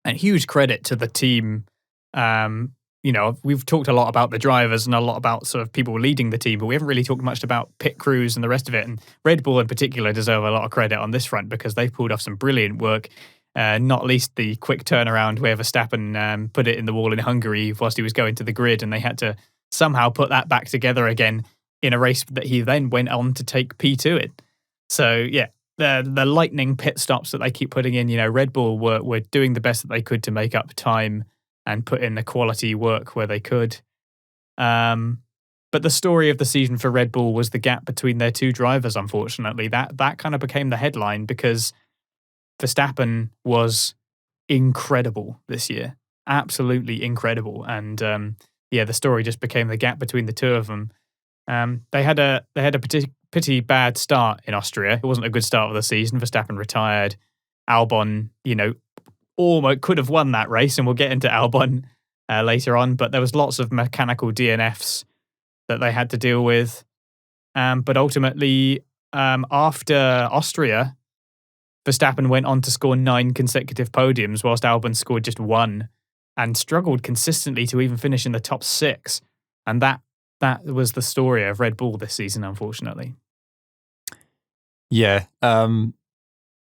huge credit to the team. We've talked a lot about the drivers and a lot about sort of people leading the team, but we haven't really talked much about pit crews and the rest of it. And Red Bull in particular deserve a lot of credit on this front because they've pulled off some brilliant work, not least the quick turnaround where Verstappen put it in the wall in Hungary whilst he was going to the grid, and they had to somehow put that back together again in a race that he then went on to take P2 in. So, the lightning pit stops that they keep putting in, Red Bull were doing the best that they could to make up time and put in the quality work where they could. But the story of the season for Red Bull was the gap between their 2 drivers, unfortunately. That kind of became the headline because Verstappen was incredible this year. Absolutely incredible. And the story just became the gap between the 2 of them. They had a pretty bad start in Austria. It wasn't a good start of the season. Verstappen retired. Albon, almost could have won that race, and we'll get into Albon later on, but there was lots of mechanical DNFs that they had to deal with. But ultimately, after Austria, Verstappen went on to score 9 consecutive podiums, whilst Albon scored just 1 and struggled consistently to even finish in the top 6. And that was the story of Red Bull this season, unfortunately. Yeah.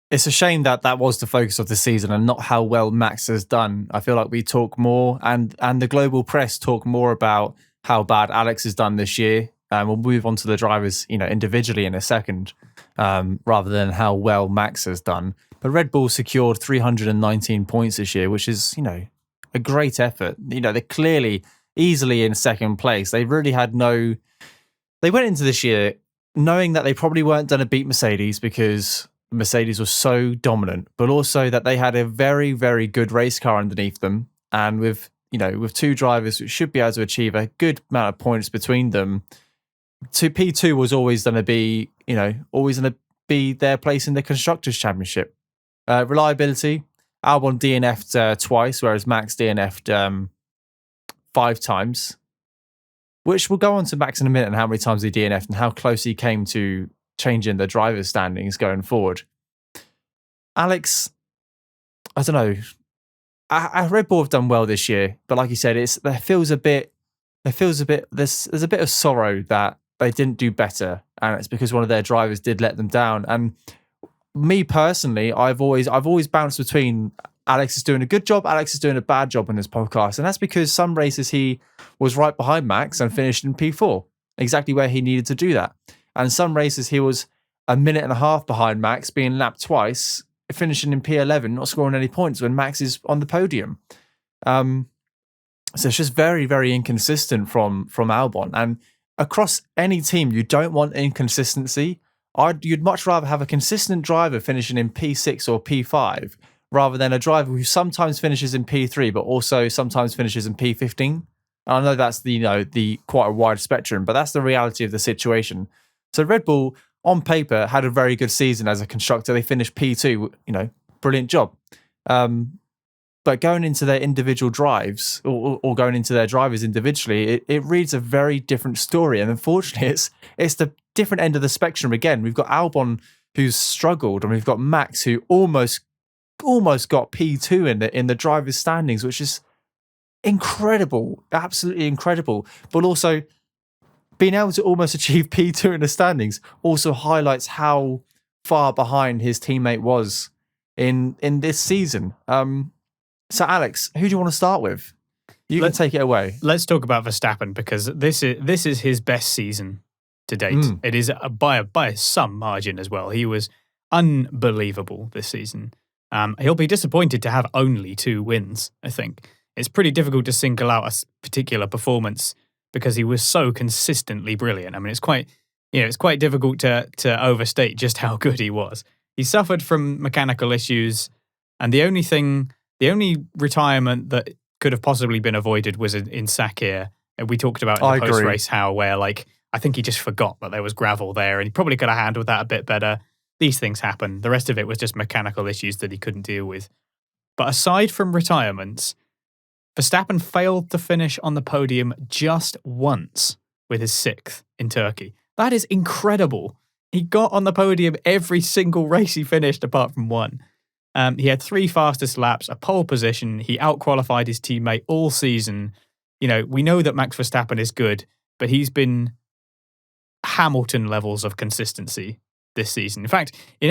It's a shame that was the focus of the season and not how well Max has done. I feel like we talk more and the global press talk more about how bad Alex has done this year And we'll move on to the drivers, individually in a second, rather than how well Max has done. But Red Bull secured 319 points this year, which is, a great effort. They're clearly easily in second place. They really had they went into this year knowing that they probably weren't going to beat Mercedes because Mercedes was so dominant, but also that they had a very, very good race car underneath them. And with two drivers who should be able to achieve a good amount of points between them, P2 was always going to be, their place in the Constructors' Championship. Reliability, Albon DNF'd twice, whereas Max DNF'd 5 times, which we'll go on to Max in a minute and how many times he DNF'd and how close he came to changing the driver's standings going forward. Alex, I don't know. Red Bull have done well this year, but like you said, there's a bit of sorrow that they didn't do better, and it's because one of their drivers did let them down. And me personally, I've always bounced between Alex is doing a good job, Alex is doing a bad job in this podcast, and that's because some races he was right behind Max and finished in P4, exactly where he needed to do that. And some races he was a minute and a half behind Max, being lapped twice, finishing in P11, not scoring any points when Max is on the podium. So it's just very, very inconsistent from Albon. And across any team, you don't want inconsistency. You'd much rather have a consistent driver finishing in P6 or P5 rather than a driver who sometimes finishes in P3 but also sometimes finishes in P15. And I know that's the quite a wide spectrum, but that's the reality of the situation. So Red Bull, on paper, had a very good season as a constructor. They finished P2, brilliant job. But going into their individual drives or going into their drivers individually, it reads a very different story. And unfortunately, it's the different end of the spectrum again. We've got Albon who's struggled, and we've got Max who almost got P2 in the drivers' standings, which is incredible, absolutely incredible. But also being able to almost achieve P2 in the standings also highlights how far behind his teammate was in this season. So, Alex, who do you want to start with? You can take it away. Let's talk about Verstappen, because this is his best season to date. It is by some margin as well. He was unbelievable this season. He'll be disappointed to have only 2 wins, I think. It's pretty difficult to single out a particular performance because he was so consistently brilliant. I mean, it's quite difficult to overstate just how good he was. He suffered from mechanical issues, and the only retirement that could have possibly been avoided was in Sakir. And we talked about in the post-race where I think he just forgot that there was gravel there, and he probably could have handled that a bit better. These things happen. The rest of it was just mechanical issues that he couldn't deal with. But aside from retirements, Verstappen failed to finish on the podium just once with his 6th in Turkey. That is incredible. He got on the podium every single race he finished apart from one. He had 3 fastest laps, a pole position. He outqualified his teammate all season. We know that Max Verstappen is good, but he's been Hamilton levels of consistency this season. In fact, in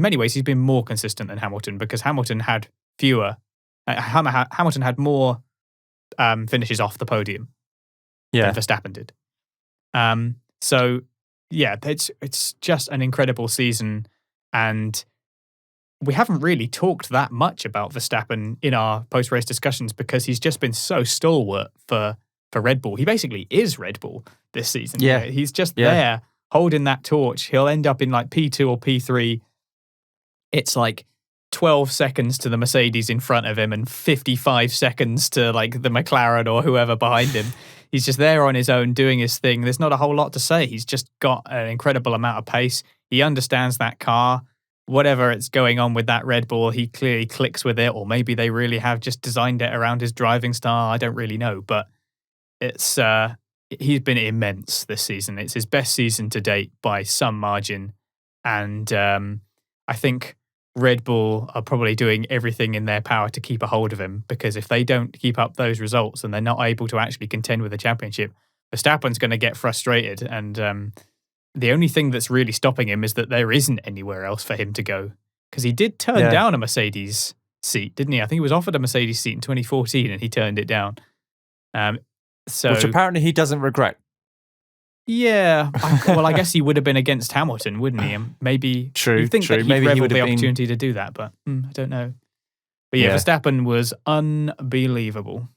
many ways, he's been more consistent than Hamilton, because Hamilton had fewer. Hamilton had more finishes off the podium than Verstappen did. So yeah, it's just an incredible season, and we haven't really talked that much about Verstappen in our post-race discussions because he's just been so stalwart for Red Bull. He basically is Red Bull this season. Yeah. He's just there holding that torch. He'll end up in like P2 or P3. It's like 12 seconds to the Mercedes in front of him and 55 seconds to like the McLaren or whoever behind him. He's just there on his own doing his thing. There's not a whole lot to say. He's just got an incredible amount of pace. He understands that car. Whatever it's going on with that Red Bull, he clearly clicks with it, or maybe they really have just designed it around his driving style. I don't really know, but he's been immense this season. It's his best season to date by some margin, and I think Red Bull are probably doing everything in their power to keep a hold of him, because if they don't keep up those results and they're not able to actually contend with the championship, Verstappen's going to get frustrated, and the only thing that's really stopping him is that there isn't anywhere else for him to go, because he did turn down a Mercedes seat, didn't he? I think he was offered a Mercedes seat in 2014 and he turned it down. Which apparently he doesn't regret. Yeah. I guess he would have been against Hamilton, wouldn't he? And maybe True, you'd think true. that he'd Maybe he revel would the have been. opportunity to do that, but I don't know. But yeah, Yeah. Verstappen was unbelievable.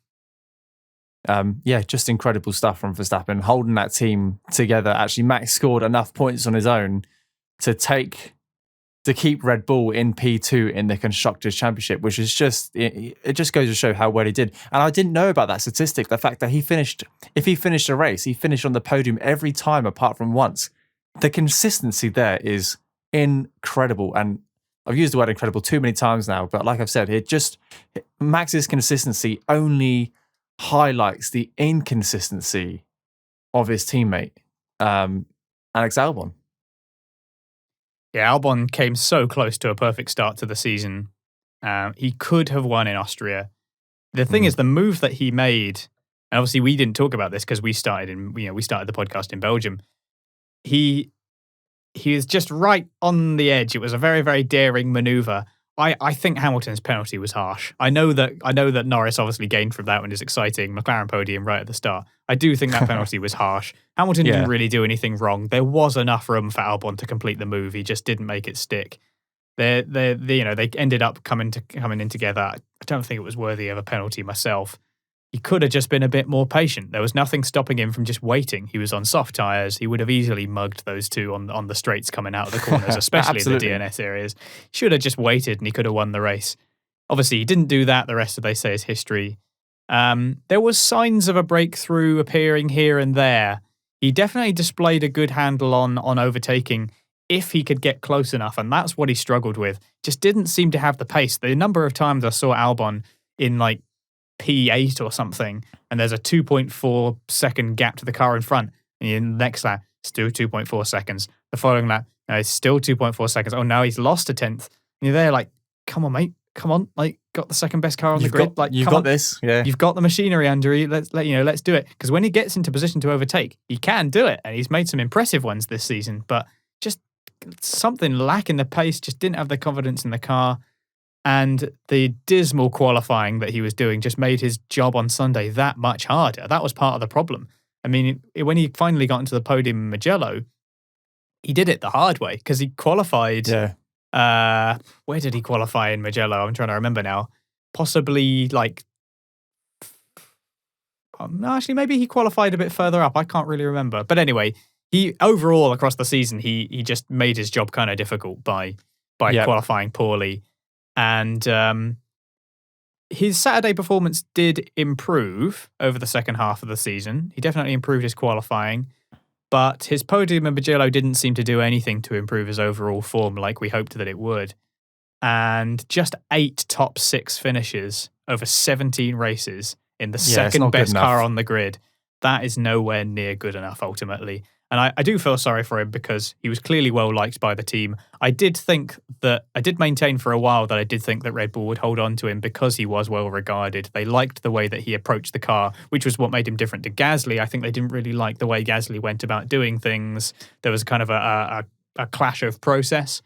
Just incredible stuff from Verstappen, holding that team together. Actually, Max scored enough points on his own to keep Red Bull in P2 in the Constructors' Championship, which is it just goes to show how well he did. And I didn't know about that statistic, the fact that if he finished a race, he finished on the podium every time apart from once. The consistency there is incredible. And I've used the word incredible too many times now, but like I've said, Max's consistency only highlights the inconsistency of his teammate, Alex Albon. Yeah, Albon came so close to a perfect start to the season. He could have won in Austria. The thing is, the move that he made, and obviously we didn't talk about this because we started the podcast in Belgium. He is just right on the edge. It was a very, very daring maneuver. I think Hamilton's penalty was harsh. I know that Norris obviously gained from that and is exciting. McLaren podium right at the start. I do think that penalty was harsh. Hamilton didn't really do anything wrong. There was enough room for Albon to complete the move. He just didn't make it stick. They ended up coming in together. I don't think it was worthy of a penalty myself. He could have just been a bit more patient. There was nothing stopping him from just waiting. He was on soft tyres. He would have easily mugged those two on the straights coming out of the corners, especially in the DNS areas. He should have just waited and he could have won the race. Obviously, he didn't do that. The rest of, they say, is history. There was signs of a breakthrough appearing here and there. He definitely displayed a good handle on overtaking if he could get close enough, and that's what he struggled with. Just didn't seem to have the pace. The number of times I saw Albon in like P8 or something, and there's a 2.4 second gap to the car in front, and in the next lap, still 2.4 seconds. The following lap, it's still 2.4 seconds. Oh, now he's lost a tenth. And you're there like, come on, mate. Come on. Like, got the second best car on the grid. You've got this. Yeah. You've got the machinery under you. Let's do it. Because when he gets into position to overtake, he can do it. And he's made some impressive ones this season, but just something lacking the pace, just didn't have the confidence in the car. And the dismal qualifying that he was doing just made his job on Sunday that much harder. That was part of the problem. I mean, when he finally got into the podium in Mugello, he did it the hard way because he qualified. Yeah. Where did he qualify in Mugello? I'm trying to remember now. Possibly like... no, actually, maybe he qualified a bit further up. I can't really remember. But anyway, he overall across the season, he just made his job kind of difficult by qualifying poorly. And his Saturday performance did improve over the second half of the season. He definitely improved his qualifying, but his podium in Mugello didn't seem to do anything to improve his overall form like we hoped that it would. And just 8 top 6 finishes over 17 races in the second best car on the grid. That is nowhere near good enough ultimately. And I do feel sorry for him because he was clearly well liked by the team. I did maintain for a while that I did think that Red Bull would hold on to him because he was well regarded. They liked the way that he approached the car, which was what made him different to Gasly. I think they didn't really like the way Gasly went about doing things. There was kind of a clash of process.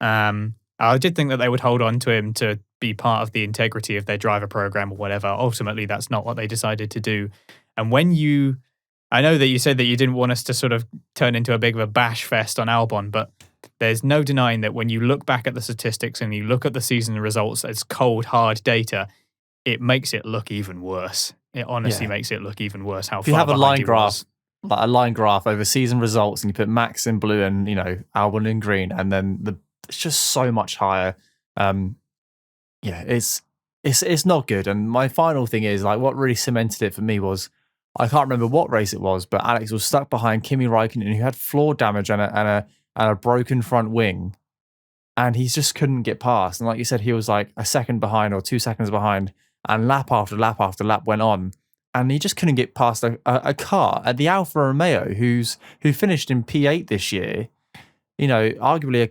I did think that they would hold on to him to be part of the integrity of their driver program or whatever. Ultimately, that's not what they decided to do. And I know that you said that you didn't want us to sort of turn into a big of a bash fest on Albon, but there's no denying that when you look back at the statistics and you look at the season results as cold, hard data, it makes it look even worse. It honestly makes it look even worse how far behind he was. If you have a line graph over season results and you put Max in blue and, Albon in green, and then it's just so much higher. It's not good. And my final thing is, like, what really cemented it for me was, I can't remember what race it was, but Alex was stuck behind Kimi Räikkönen, who had floor damage and a broken front wing, and he just couldn't get past. And like you said, he was like a second behind or 2 seconds behind, and lap after lap after lap went on, and he just couldn't get past a car at the Alfa Romeo, who finished in P8 this year. Arguably,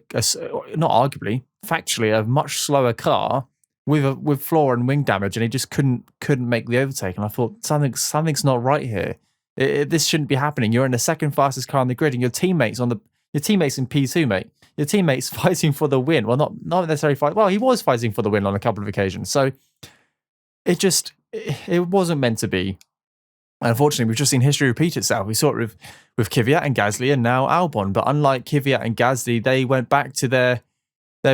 factually, a much slower car with floor and wing damage, and he just couldn't make the overtake. And I thought something's not right here. This shouldn't be happening. You're in the second fastest car on the grid, and your teammates in P2, mate. Your teammates fighting for the win. Well, not necessarily fight. Well, he was fighting for the win on a couple of occasions. So it wasn't meant to be. And unfortunately, we've just seen history repeat itself. We saw it with Kvyat and Gasly and now Albon. But unlike Kvyat and Gasly, they went back to their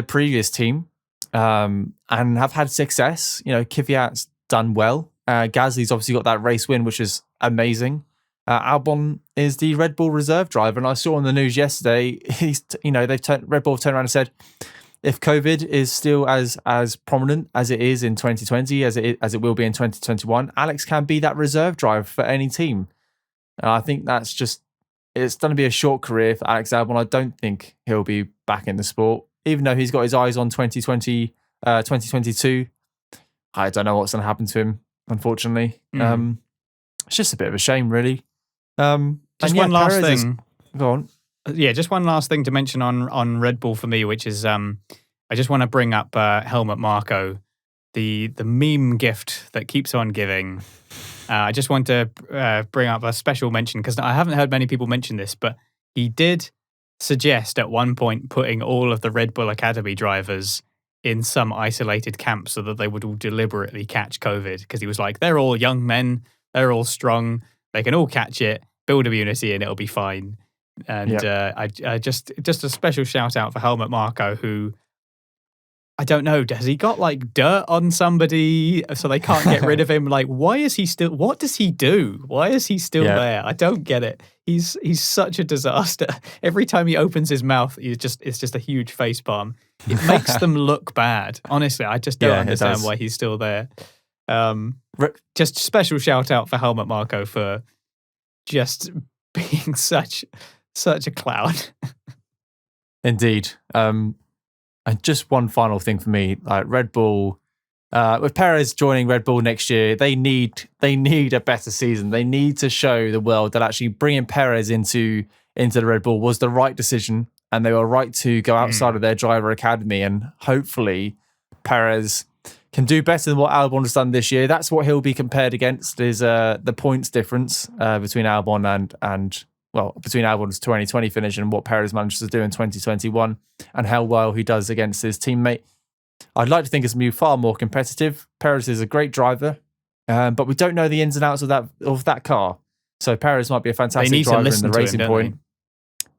previous team and have had success. Kvyat's done well. Gasly's obviously got that race win, which is amazing. Albon is the Red Bull reserve driver, and I saw on the news yesterday, Red Bull turned around and said, if COVID is still as prominent as it is in 2020, as it will be in 2021, Alex can be that reserve driver for any team. And I think it's going to be a short career for Alex Albon. I don't think he'll be back in the sport, even though he's got his eyes on 2022. I don't know what's going to happen to him, unfortunately. It's just a bit of a shame, really. Just one last Perez thing. Go on. Yeah, just one last thing to mention on Red Bull for me, which is I just want to bring up Helmut Marko, the meme gift that keeps on giving. I just want to bring up a special mention because I haven't heard many people mention this, but he did suggest at one point putting all of the Red Bull Academy drivers in some isolated camp so that they would all deliberately catch COVID, because he was like, they're all young men, they're all strong, they can all catch it, build immunity and it'll be fine. And I just a special shout out for Helmut Marko, who, I don't know, has he got like dirt on somebody so they can't get rid of him? Like, why is he still, what does he do? Why is he still there? I don't get it. He's such a disaster. Every time he opens his mouth, it's just a huge facepalm. It makes them look bad. Honestly, I just don't understand why he's still there. Just special shout out for Helmut Marko for just being such a clown. Indeed. And just one final thing for me, like Red Bull, with Perez joining Red Bull next year, they need a better season. They need to show the world that actually bringing Perez into the Red Bull was the right decision, and they were right to go outside of their driver academy. And hopefully, Perez can do better than what Albon has done this year. That's what he'll be compared against, is the points difference between Albon and between Albon's 2020 finish and what Perez manages to do in 2021, and how well he does against his teammate. I'd like to think it's going to be far more competitive. Perez is a great driver, but we don't know the ins and outs of that car. So Perez might be a fantastic driver in the Racing Point.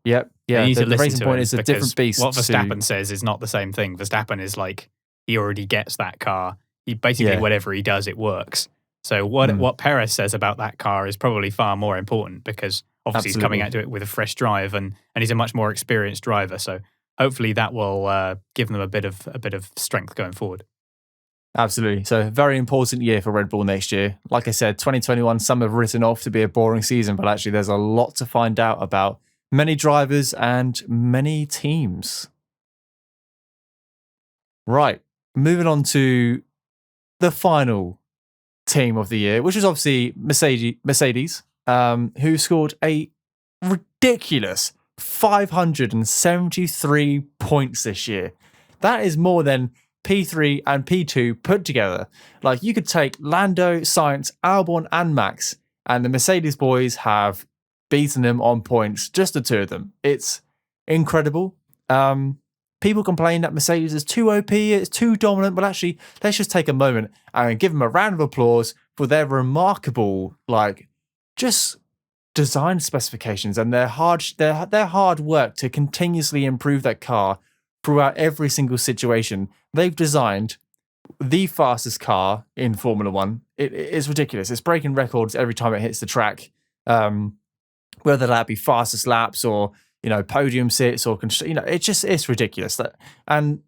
Yep. Yeah, the Racing Point is a different beast. What Verstappen says is not the same thing. Verstappen is like, he already gets that car. He basically, whatever he does, it works. So what Perez says about that car is probably far more important, because obviously he's coming at it with a fresh drive, and he's a much more experienced driver. So hopefully that will give them a bit of strength going forward. Absolutely. So very important year for Red Bull next year. Like I said, 2021, some have written off to be a boring season, but actually there's a lot to find out about many drivers and many teams. Right. Moving on to the final team of the year, which is obviously Mercedes, who scored a ridiculous 573 points this year. That is more than P3 and P2 put together. Like, you could take Lando, Sainz, Albon and Max, and the Mercedes boys have beaten them on points, just the two of them. It's incredible. People complain that Mercedes is too OP, it's too dominant, but actually, let's just take a moment and give them a round of applause for their remarkable, just design specifications and their hard work to continuously improve that car throughout every single situation. They've designed the fastest car in Formula One. It is ridiculous. It's breaking records every time it hits the track, whether that be fastest laps or podium sits or it's ridiculous. And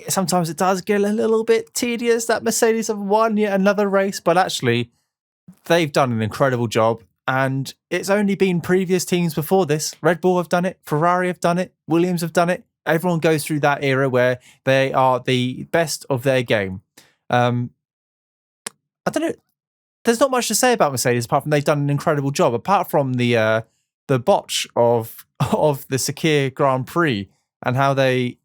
sometimes it does get a little bit tedious that Mercedes have won yet another race, but actually they've done an incredible job. And it's only been previous teams before this. Red Bull have done it, Ferrari have done it, Williams have done it. Everyone goes through that era where they are the best of their game. I don't know. There's not much to say about Mercedes apart from they've done an incredible job. Apart from the botch of the Sakir Grand Prix and how they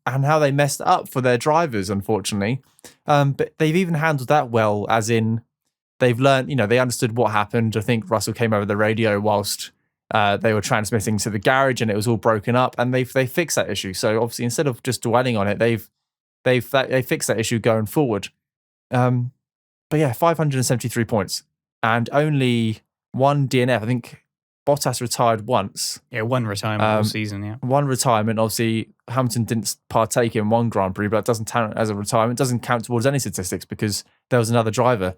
messed up for their drivers, unfortunately. But they've even handled that well, as in they've learned. They understood what happened. I think Russell came over the radio whilst they were transmitting to the garage, and it was all broken up, and they fixed that issue. So obviously, instead of just dwelling on it, they fixed that issue going forward. But yeah, 573 points, and only one DNF. I think Bottas retired once. Yeah, one retirement all season, yeah. One retirement. Obviously, Hamilton didn't partake in one Grand Prix, but it doesn't count as a retirement. It doesn't count towards any statistics because there was another driver.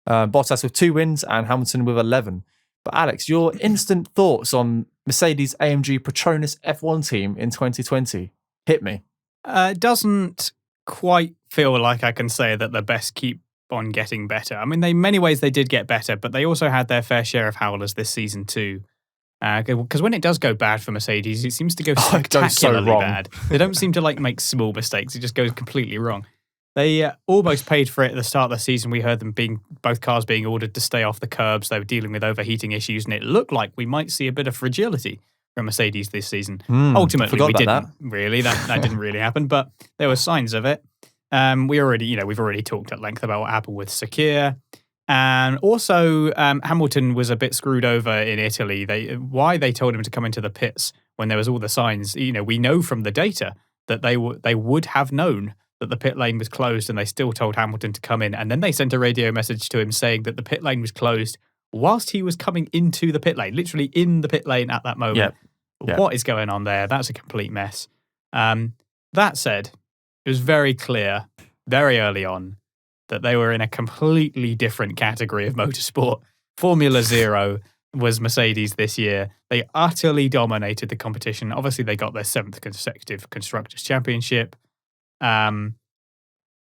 Bottas with 2 wins and Hamilton with 11. But Alex, your instant thoughts on Mercedes AMG Petronas F1 team in 2020? Hit me. It doesn't quite feel like I can say that the best keep on getting better. I mean, in many ways they did get better, but they also had their fair share of howlers this season too. Because when it does go bad for Mercedes, it seems to go spectacularly bad. They don't seem to make small mistakes. It just goes completely wrong. They almost paid for it at the start of the season. We heard them both cars being ordered to stay off the curbs. They were dealing with overheating issues, and it looked like we might see a bit of fragility from Mercedes this season. Ultimately, we didn't really. That didn't really happen, but there were signs of it. We've already talked at length about what happened with Sakir. And also, Hamilton was a bit screwed over in Italy. Why they told him to come into the pits when there was all the signs. We know from the data that they would have known that the pit lane was closed, and they still told Hamilton to come in. And then they sent a radio message to him saying that the pit lane was closed whilst he was coming into the pit lane, literally in the pit lane at that moment. Yep. What is going on there? That's a complete mess. That said, it was very clear, very early on, that they were in a completely different category of motorsport. Formula Zero was Mercedes this year. They utterly dominated the competition. Obviously, they got their 7th consecutive Constructors' Championship.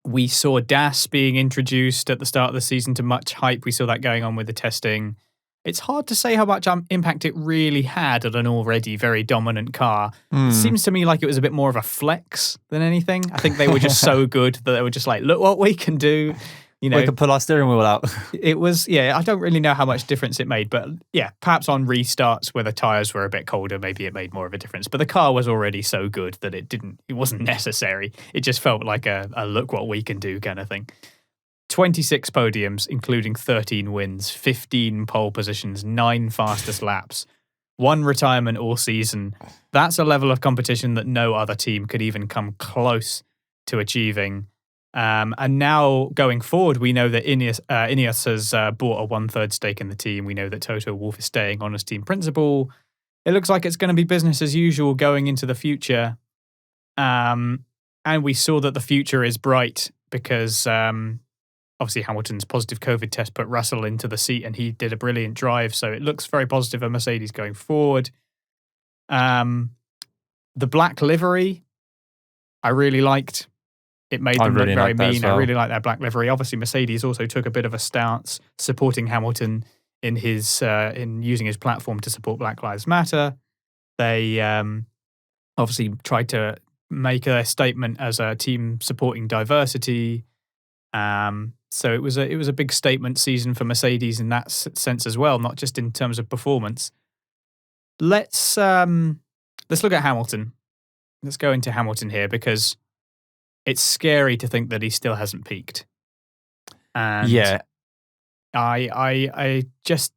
We saw DAS being introduced at the start of the season to much hype. We saw that going on with the testing. It's hard to say how much impact it really had on an already very dominant car. It seems to me like it was a bit more of a flex than anything. I think they were just so good that they were just like, look what we can do. We can pull our steering wheel out. It was, I don't really know how much difference it made, but perhaps on restarts where the tyres were a bit colder, maybe it made more of a difference. But the car was already so good that it wasn't necessary. It just felt like a look what we can do kind of thing. 26 podiums, including 13 wins, 15 pole positions, 9 fastest laps, 1 retirement all season. That's a level of competition that no other team could even come close to achieving. And now going forward, we know that Ineos has bought a 1/3 stake in the team. We know that Toto Wolff is staying on as team principal. It looks like it's going to be business as usual going into the future. And we saw that the future is bright because obviously Hamilton's positive COVID test put Russell into the seat and he did a brilliant drive. So it looks very positive for Mercedes going forward. The black livery, I really liked. It made them look very mean. Well. I really like that black livery. Obviously, Mercedes also took a bit of a stance supporting Hamilton in his in using his platform to support Black Lives Matter. They obviously tried to make a statement as a team supporting diversity. So it was a big statement season for Mercedes in that sense as well, not just in terms of performance. Let's look at Hamilton. Let's go into Hamilton here because it's scary to think that he still hasn't peaked. And I just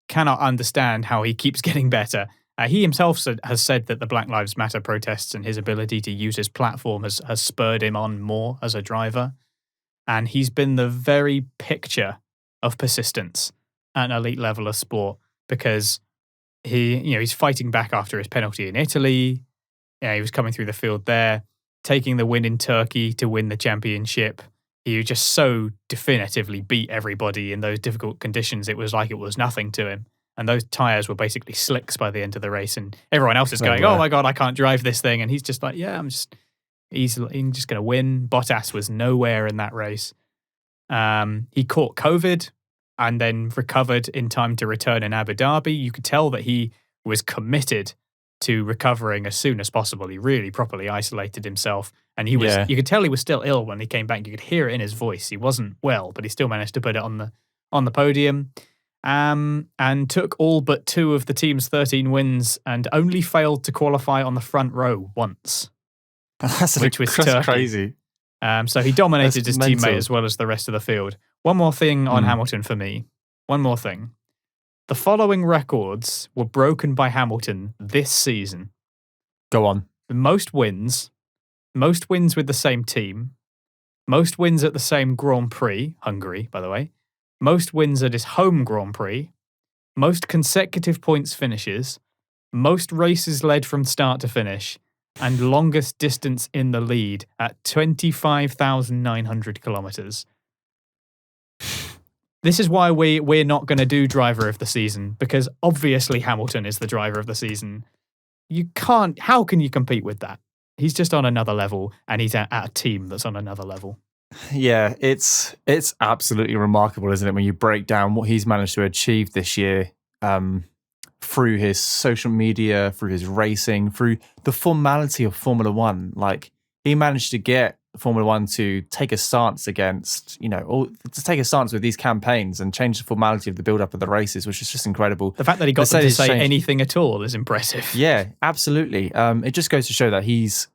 cannot understand how he keeps getting better. He himself has said that the Black Lives Matter protests and his ability to use his platform has spurred him on more as a driver. And he's been the very picture of persistence at an elite level of sport because he's fighting back after his penalty in Italy. He was coming through the field there, taking the win in Turkey to win the championship. He just so definitively beat everybody in those difficult conditions. It was like it was nothing to him. And those tyres were basically slicks by the end of the race. And everyone else is going, oh my God, I can't drive this thing. And he's just like, I'm just going to win. Bottas was nowhere in that race. He caught COVID and then recovered in time to return in Abu Dhabi. You could tell that he was committed to recovering as soon as possible. He really properly isolated himself. And you could tell he was still ill when he came back. You could hear it in his voice. He wasn't well, but he still managed to put it on the podium. And took all but 2 of the team's 13 wins and only failed to qualify on the front row once. Which was crazy. So he dominated his teammate as well as the rest of the field. One more thing on Hamilton for me. One more thing. The following records were broken by Hamilton this season. Go on. Most wins with the same team, most wins at the same Grand Prix, Hungary, by the way, most wins at his home Grand Prix, most consecutive points finishes, most races led from start to finish, and longest distance in the lead at 25,900 kilometers. This is why we're not going to do driver of the season, because obviously Hamilton is the driver of the season. How can you compete with that? He's just on another level, and he's at a team that's on another level. Yeah, it's absolutely remarkable, isn't it, when you break down what he's managed to achieve this year, through his social media, through his racing, through the formality of Formula One. Like, he managed to get Formula One to take a stance against, or to take a stance with these campaigns and change the formality of the build-up of the races, which is just incredible. The fact that he got them to say anything at all is impressive. Yeah, absolutely. It just goes to show that he's,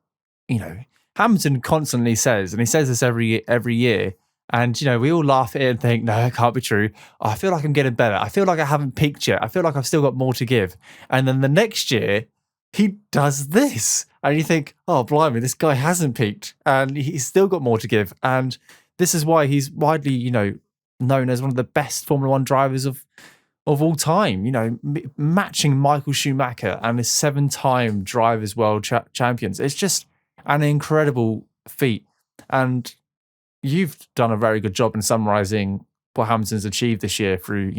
Hamilton constantly says, and he says this every year, and, we all laugh at it and think, no, it can't be true. I feel like I'm getting better. I feel like I haven't peaked yet. I feel like I've still got more to give. And then the next year, he does this. And you think, oh, blimey, this guy hasn't peaked. And he's still got more to give. And this is why he's widely, known as one of the best Formula One drivers of all time. Matching Michael Schumacher and his 7-time Drivers' World Champions. It's just an incredible feat. And you've done a very good job in summarizing what Hamilton's achieved this year through,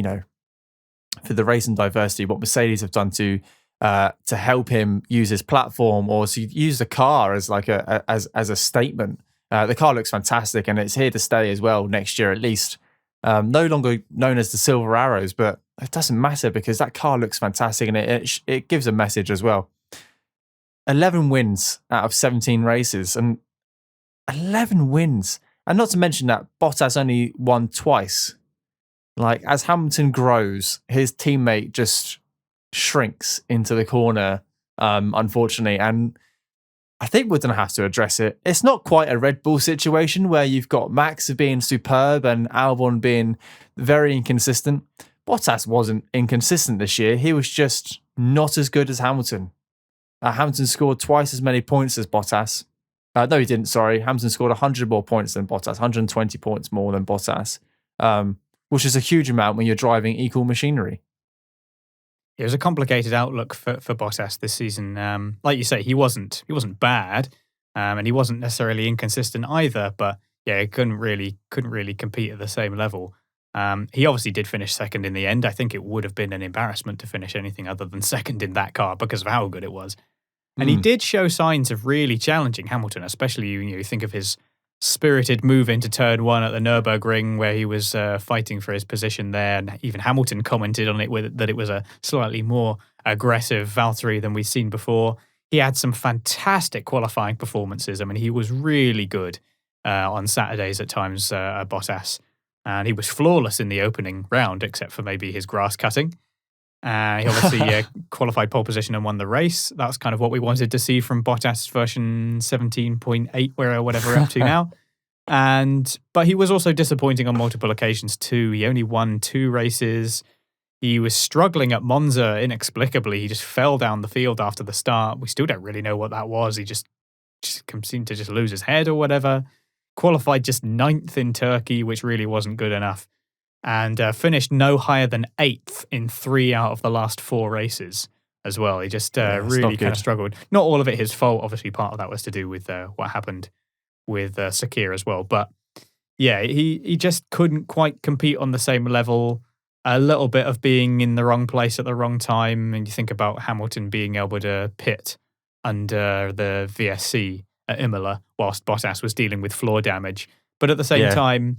for the race and diversity, what Mercedes have done to help him use his platform, or to use the car as like as a statement. The car looks fantastic, and it's here to stay as well next year at least. No longer known as the Silver Arrows, but it doesn't matter because that car looks fantastic, and it gives a message as well. 11 wins out of 17 races, and 11 wins. And not to mention that Bottas only won twice. Like, as Hamilton grows, his teammate just shrinks into the corner, unfortunately. And I think we're going to have to address it. It's not quite a Red Bull situation where you've got Max being superb and Albon being very inconsistent. Bottas wasn't inconsistent this year. He was just not as good as Hamilton. Hamilton scored twice as many points as Bottas. No, he didn't, sorry. Hamilton scored 100 more points than Bottas, 120 points more than Bottas, which is a huge amount when you're driving equal machinery. It was a complicated outlook for Bottas this season. Like you say, he wasn't bad, and he wasn't necessarily inconsistent either. But yeah, he couldn't really compete at the same level. He obviously did finish second in the end. I think it would have been an embarrassment to finish anything other than second in that car because of how good it was. And he did show signs of really challenging Hamilton, especially you think of his spirited move into turn one at the Nürburgring where he was fighting for his position there. And even Hamilton commented on it that it was a slightly more aggressive Valtteri than we've seen before. He had some fantastic qualifying performances. I mean, he was really good on Saturdays at times, Bottas. And he was flawless in the opening round, except for maybe his grass cutting. He obviously qualified pole position and won the race. That's kind of what we wanted to see from Bottas version 17.8, whatever we're up to now. But he was also disappointing on multiple occasions too. He only won 2 races. He was struggling at Monza inexplicably. He just fell down the field after the start. We still don't really know what that was. He just seemed to just lose his head or whatever. Qualified just 9th in Turkey, which really wasn't good enough. And finished no higher than 8th in 3 out of the last 4 races as well. He just really kind of struggled. Not all of it his fault. Obviously, part of that was to do with what happened with Sakir as well. But yeah, he just couldn't quite compete on the same level. A little bit of being in the wrong place at the wrong time. And you think about Hamilton being able to pit under the VSC at Imola whilst Bottas was dealing with floor damage. But at the same time,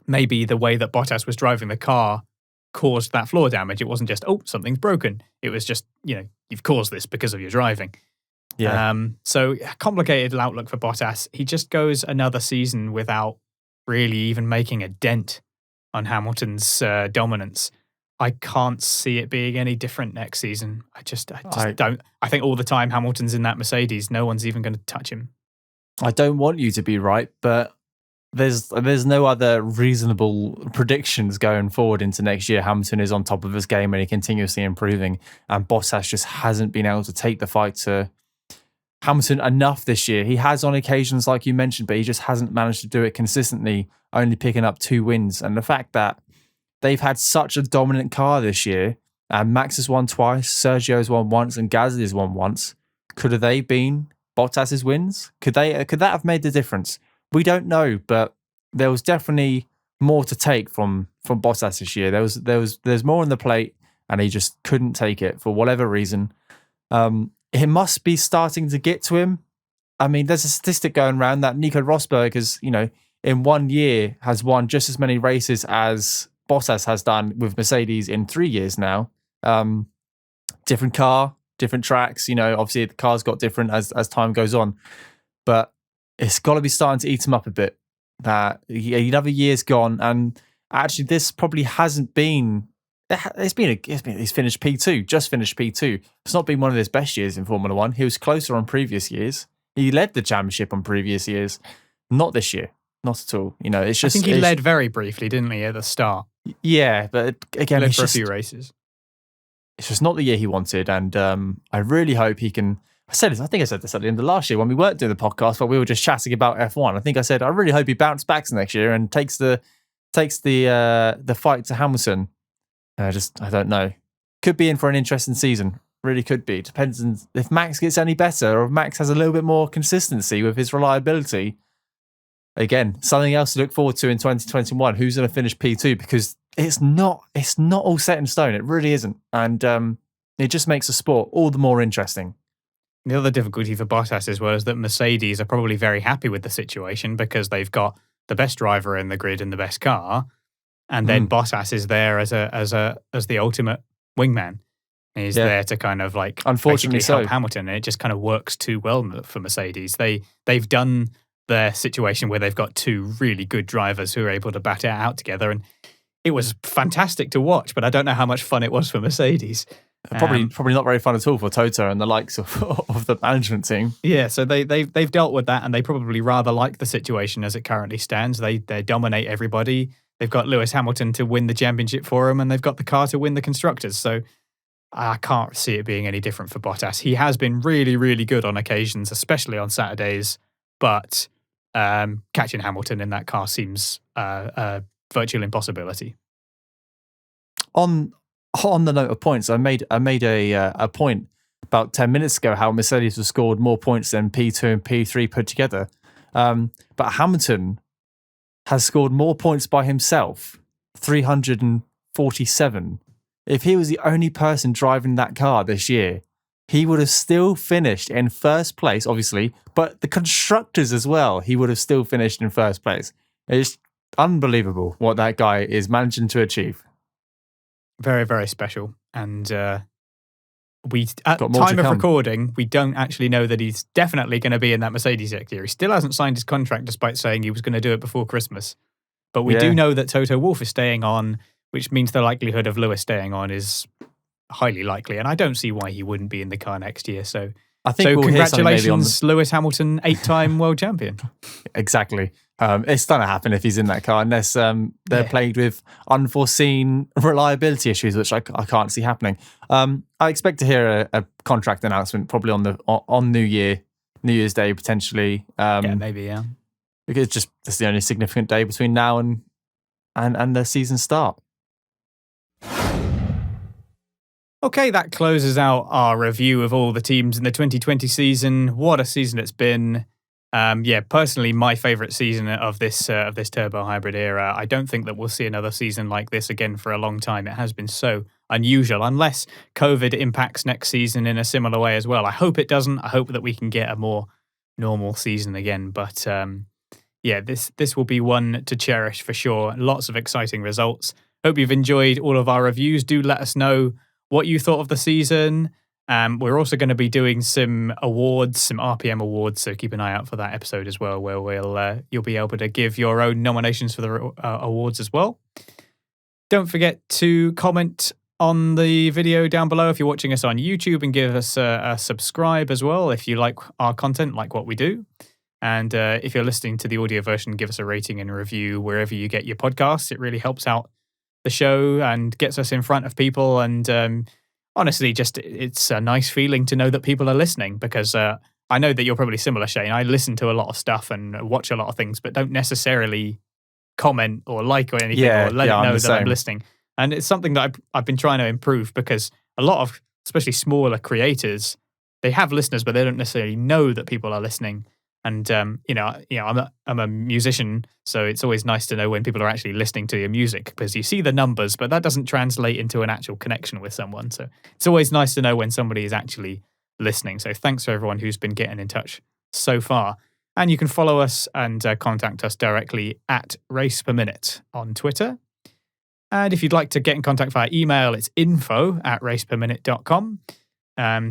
maybe the way that Bottas was driving the car caused that floor damage. It wasn't just, oh, something's broken. It was just, you've caused this because of your driving. Yeah. So complicated outlook for Bottas. He just goes another season without really even making a dent on Hamilton's dominance. I can't see it being any different next season. I just don't. I think all the time Hamilton's in that Mercedes, no one's even going to touch him. I don't want you to be right, but there's no other reasonable predictions going forward into next year. Hamilton is on top of his game and he's continuously improving, and Bottas just hasn't been able to take the fight to Hamilton enough this year. He has on occasions, like you mentioned, but he just hasn't managed to do it consistently, only picking up 2 wins. And the fact that they've had such a dominant car this year, And Max has won twice, Sergio's won once, and Gasly's won once. Could have they been Bottas's wins? Could that have made the difference? We don't know, but there was definitely more to take from Bottas this year. There's more on the plate, and he just couldn't take it for whatever reason. It must be starting to get to him. I mean, there's a statistic going around that Nico Rosberg has, in 1 year has won just as many races as Bottas has done with Mercedes in 3 years now. Different car, different tracks. Obviously the cars got different as time goes on, but it's got to be starting to eat him up a bit. That another year's gone, and actually this probably hasn't been. He's finished P2, just finished P2. It's not been one of his best years in Formula One. He was closer on previous years. He led the championship on previous years, not this year, not at all. It's just. I think he led very briefly, didn't he, at the start? Yeah, but again, led for a few races. It's just not the year he wanted, and I really hope he can. I think I said this at the end of last year when we weren't doing the podcast, but we were just chatting about F1. I think I said I really hope he bounces back next year and takes the fight to Hamilton. I don't know. Could be in for an interesting season. Really could be. Depends on if Max gets any better or if Max has a little bit more consistency with his reliability. Again, something else to look forward to in 2021. Who's going to finish P2? Because it's not all set in stone. It really isn't. And it just makes the sport all the more interesting. The other difficulty for Bottas as well is that Mercedes are probably very happy with the situation because they've got the best driver in the grid and the best car. And then Bottas is there as the ultimate wingman. He's there to kind of unfortunately help Hamilton, and it just kind of works too well for Mercedes. They've done their situation where they've got two really good drivers who are able to bat it out together, and it was fantastic to watch. But I don't know how much fun it was for Mercedes. Probably not very fun at all for Toto and the likes of the management team. Yeah, so they've dealt with that, and they probably rather like the situation as it currently stands. They dominate everybody. They've got Lewis Hamilton to win the championship for them, and they've got the car to win the constructors. So I can't see it being any different for Bottas. He has been really, really good on occasions, especially on Saturdays. But catching Hamilton in that car seems a virtual impossibility. On the note of points, I made a point about 10 minutes ago how Mercedes have scored more points than P2 and P3 put together. But Hamilton has scored more points by himself, 347. If he was the only person driving that car this year, he would have still finished in first place, obviously, but the constructors as well, he would have still finished in first place. It's unbelievable what that guy is managing to achieve. Very, very special. And we, at the time of recording, we don't actually know that he's definitely going to be in that Mercedes next year. He still hasn't signed his contract despite saying he was going to do it before Christmas. But we do know that Toto Wolff is staying on, which means the likelihood of Lewis staying on is highly likely. And I don't see why he wouldn't be in the car next year. So I think congratulations, Lewis Hamilton, 8-time world champion. Exactly. It's going to happen if he's in that car, unless they're plagued with unforeseen reliability issues, which I can't see happening. I expect to hear a contract announcement probably on New Year's Day potentially. Maybe. Because it's the only significant day between now and the season start. Okay, that closes out our review of all the teams in the 2020 season. What a season it's been. Personally, my favourite season of this turbo hybrid era. I don't think that we'll see another season like this again for a long time. It has been so unusual, unless COVID impacts next season in a similar way as well. I hope it doesn't. I hope that we can get a more normal season again. But this will be one to cherish for sure. Lots of exciting results. Hope you've enjoyed all of our reviews. Do let us know what you thought of the season. We're also going to be doing some awards, some RPM awards, so keep an eye out for that episode as well, where you'll be able to give your own nominations for the awards as well. Don't forget to comment on the video down below if you're watching us on YouTube, and give us a subscribe as well if you like our content, like what we do. And if you're listening to the audio version, give us a rating and a review wherever you get your podcasts. It really helps out the show and gets us in front of people, and honestly, it's a nice feeling to know that people are listening, because I know that you're probably similar, Shane. I listen to a lot of stuff and watch a lot of things, but don't necessarily comment or like or anything or let it know that I'm listening. And it's something that I've been trying to improve, because a lot of, especially smaller creators, they have listeners, but they don't necessarily know that people are listening. And I'm a musician, so it's always nice to know when people are actually listening to your music, because you see the numbers, but that doesn't translate into an actual connection with someone. So it's always nice to know when somebody is actually listening. So thanks to everyone who's been getting in touch so far. And you can follow us and contact us directly at RacePerMinute on Twitter. And if you'd like to get in contact via email, it's info@raceperminute.com.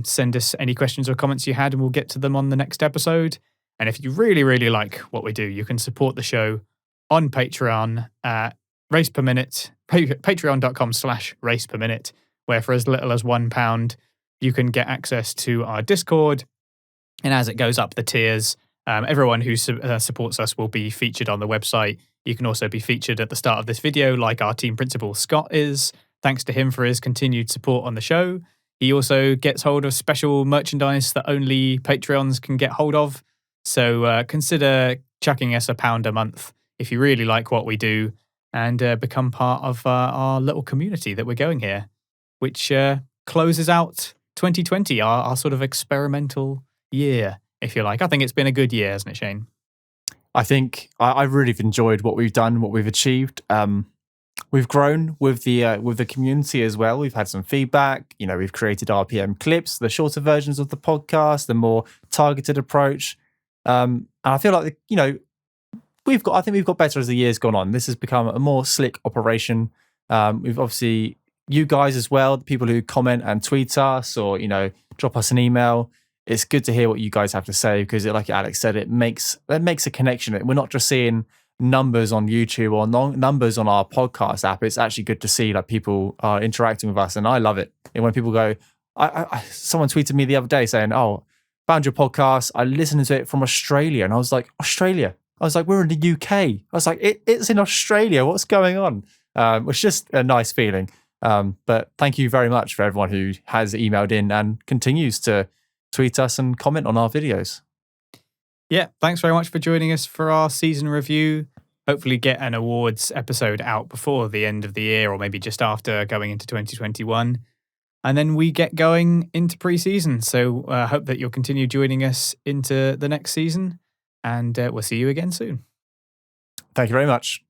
Send us any questions or comments you had, and we'll get to them on the next episode. And if you really, really like what we do, you can support the show on Patreon at RacePerMinute, patreon.com/RacePerMinute, where for as little as £1, you can get access to our Discord. And as it goes up the tiers, everyone who supports us will be featured on the website. You can also be featured at the start of this video, like our team principal, Scott, is. Thanks to him for his continued support on the show. He also gets hold of special merchandise that only Patreons can get hold of. So consider chucking us £1 a month if you really like what we do, and become part of our little community that we're going here, which closes out 2020, our sort of experimental year, if you like. I think it's been a good year, hasn't it, Shane? I think I really have enjoyed what we've done, what we've achieved. We've grown with the community as well. We've had some feedback. We've created RPM clips, the shorter versions of the podcast, the more targeted approach. And I feel like we've got better as the year's gone on. This has become a more slick operation. We've obviously, you guys as well, the people who comment and tweet us, or drop us an email. It's good to hear what you guys have to say, because, like Alex said, it makes a connection. We're not just seeing numbers on YouTube or numbers on our podcast app. It's actually good to see that people are interacting with us, and I love it. And when people go, someone tweeted me the other day saying, "Oh, found your podcast. I listened to it from Australia," and I was like, "Australia?" I was like, "We're in the UK." I was like, "It's in Australia. What's going on?" It's just a nice feeling. But thank you very much for everyone who has emailed in and continues to tweet us and comment on our videos. Yeah, thanks very much for joining us for our season review. Hopefully get an awards episode out before the end of the year, or maybe just after, going into 2021. And then we get going into pre-season. So I hope that you'll continue joining us into the next season, and we'll see you again soon. Thank you very much.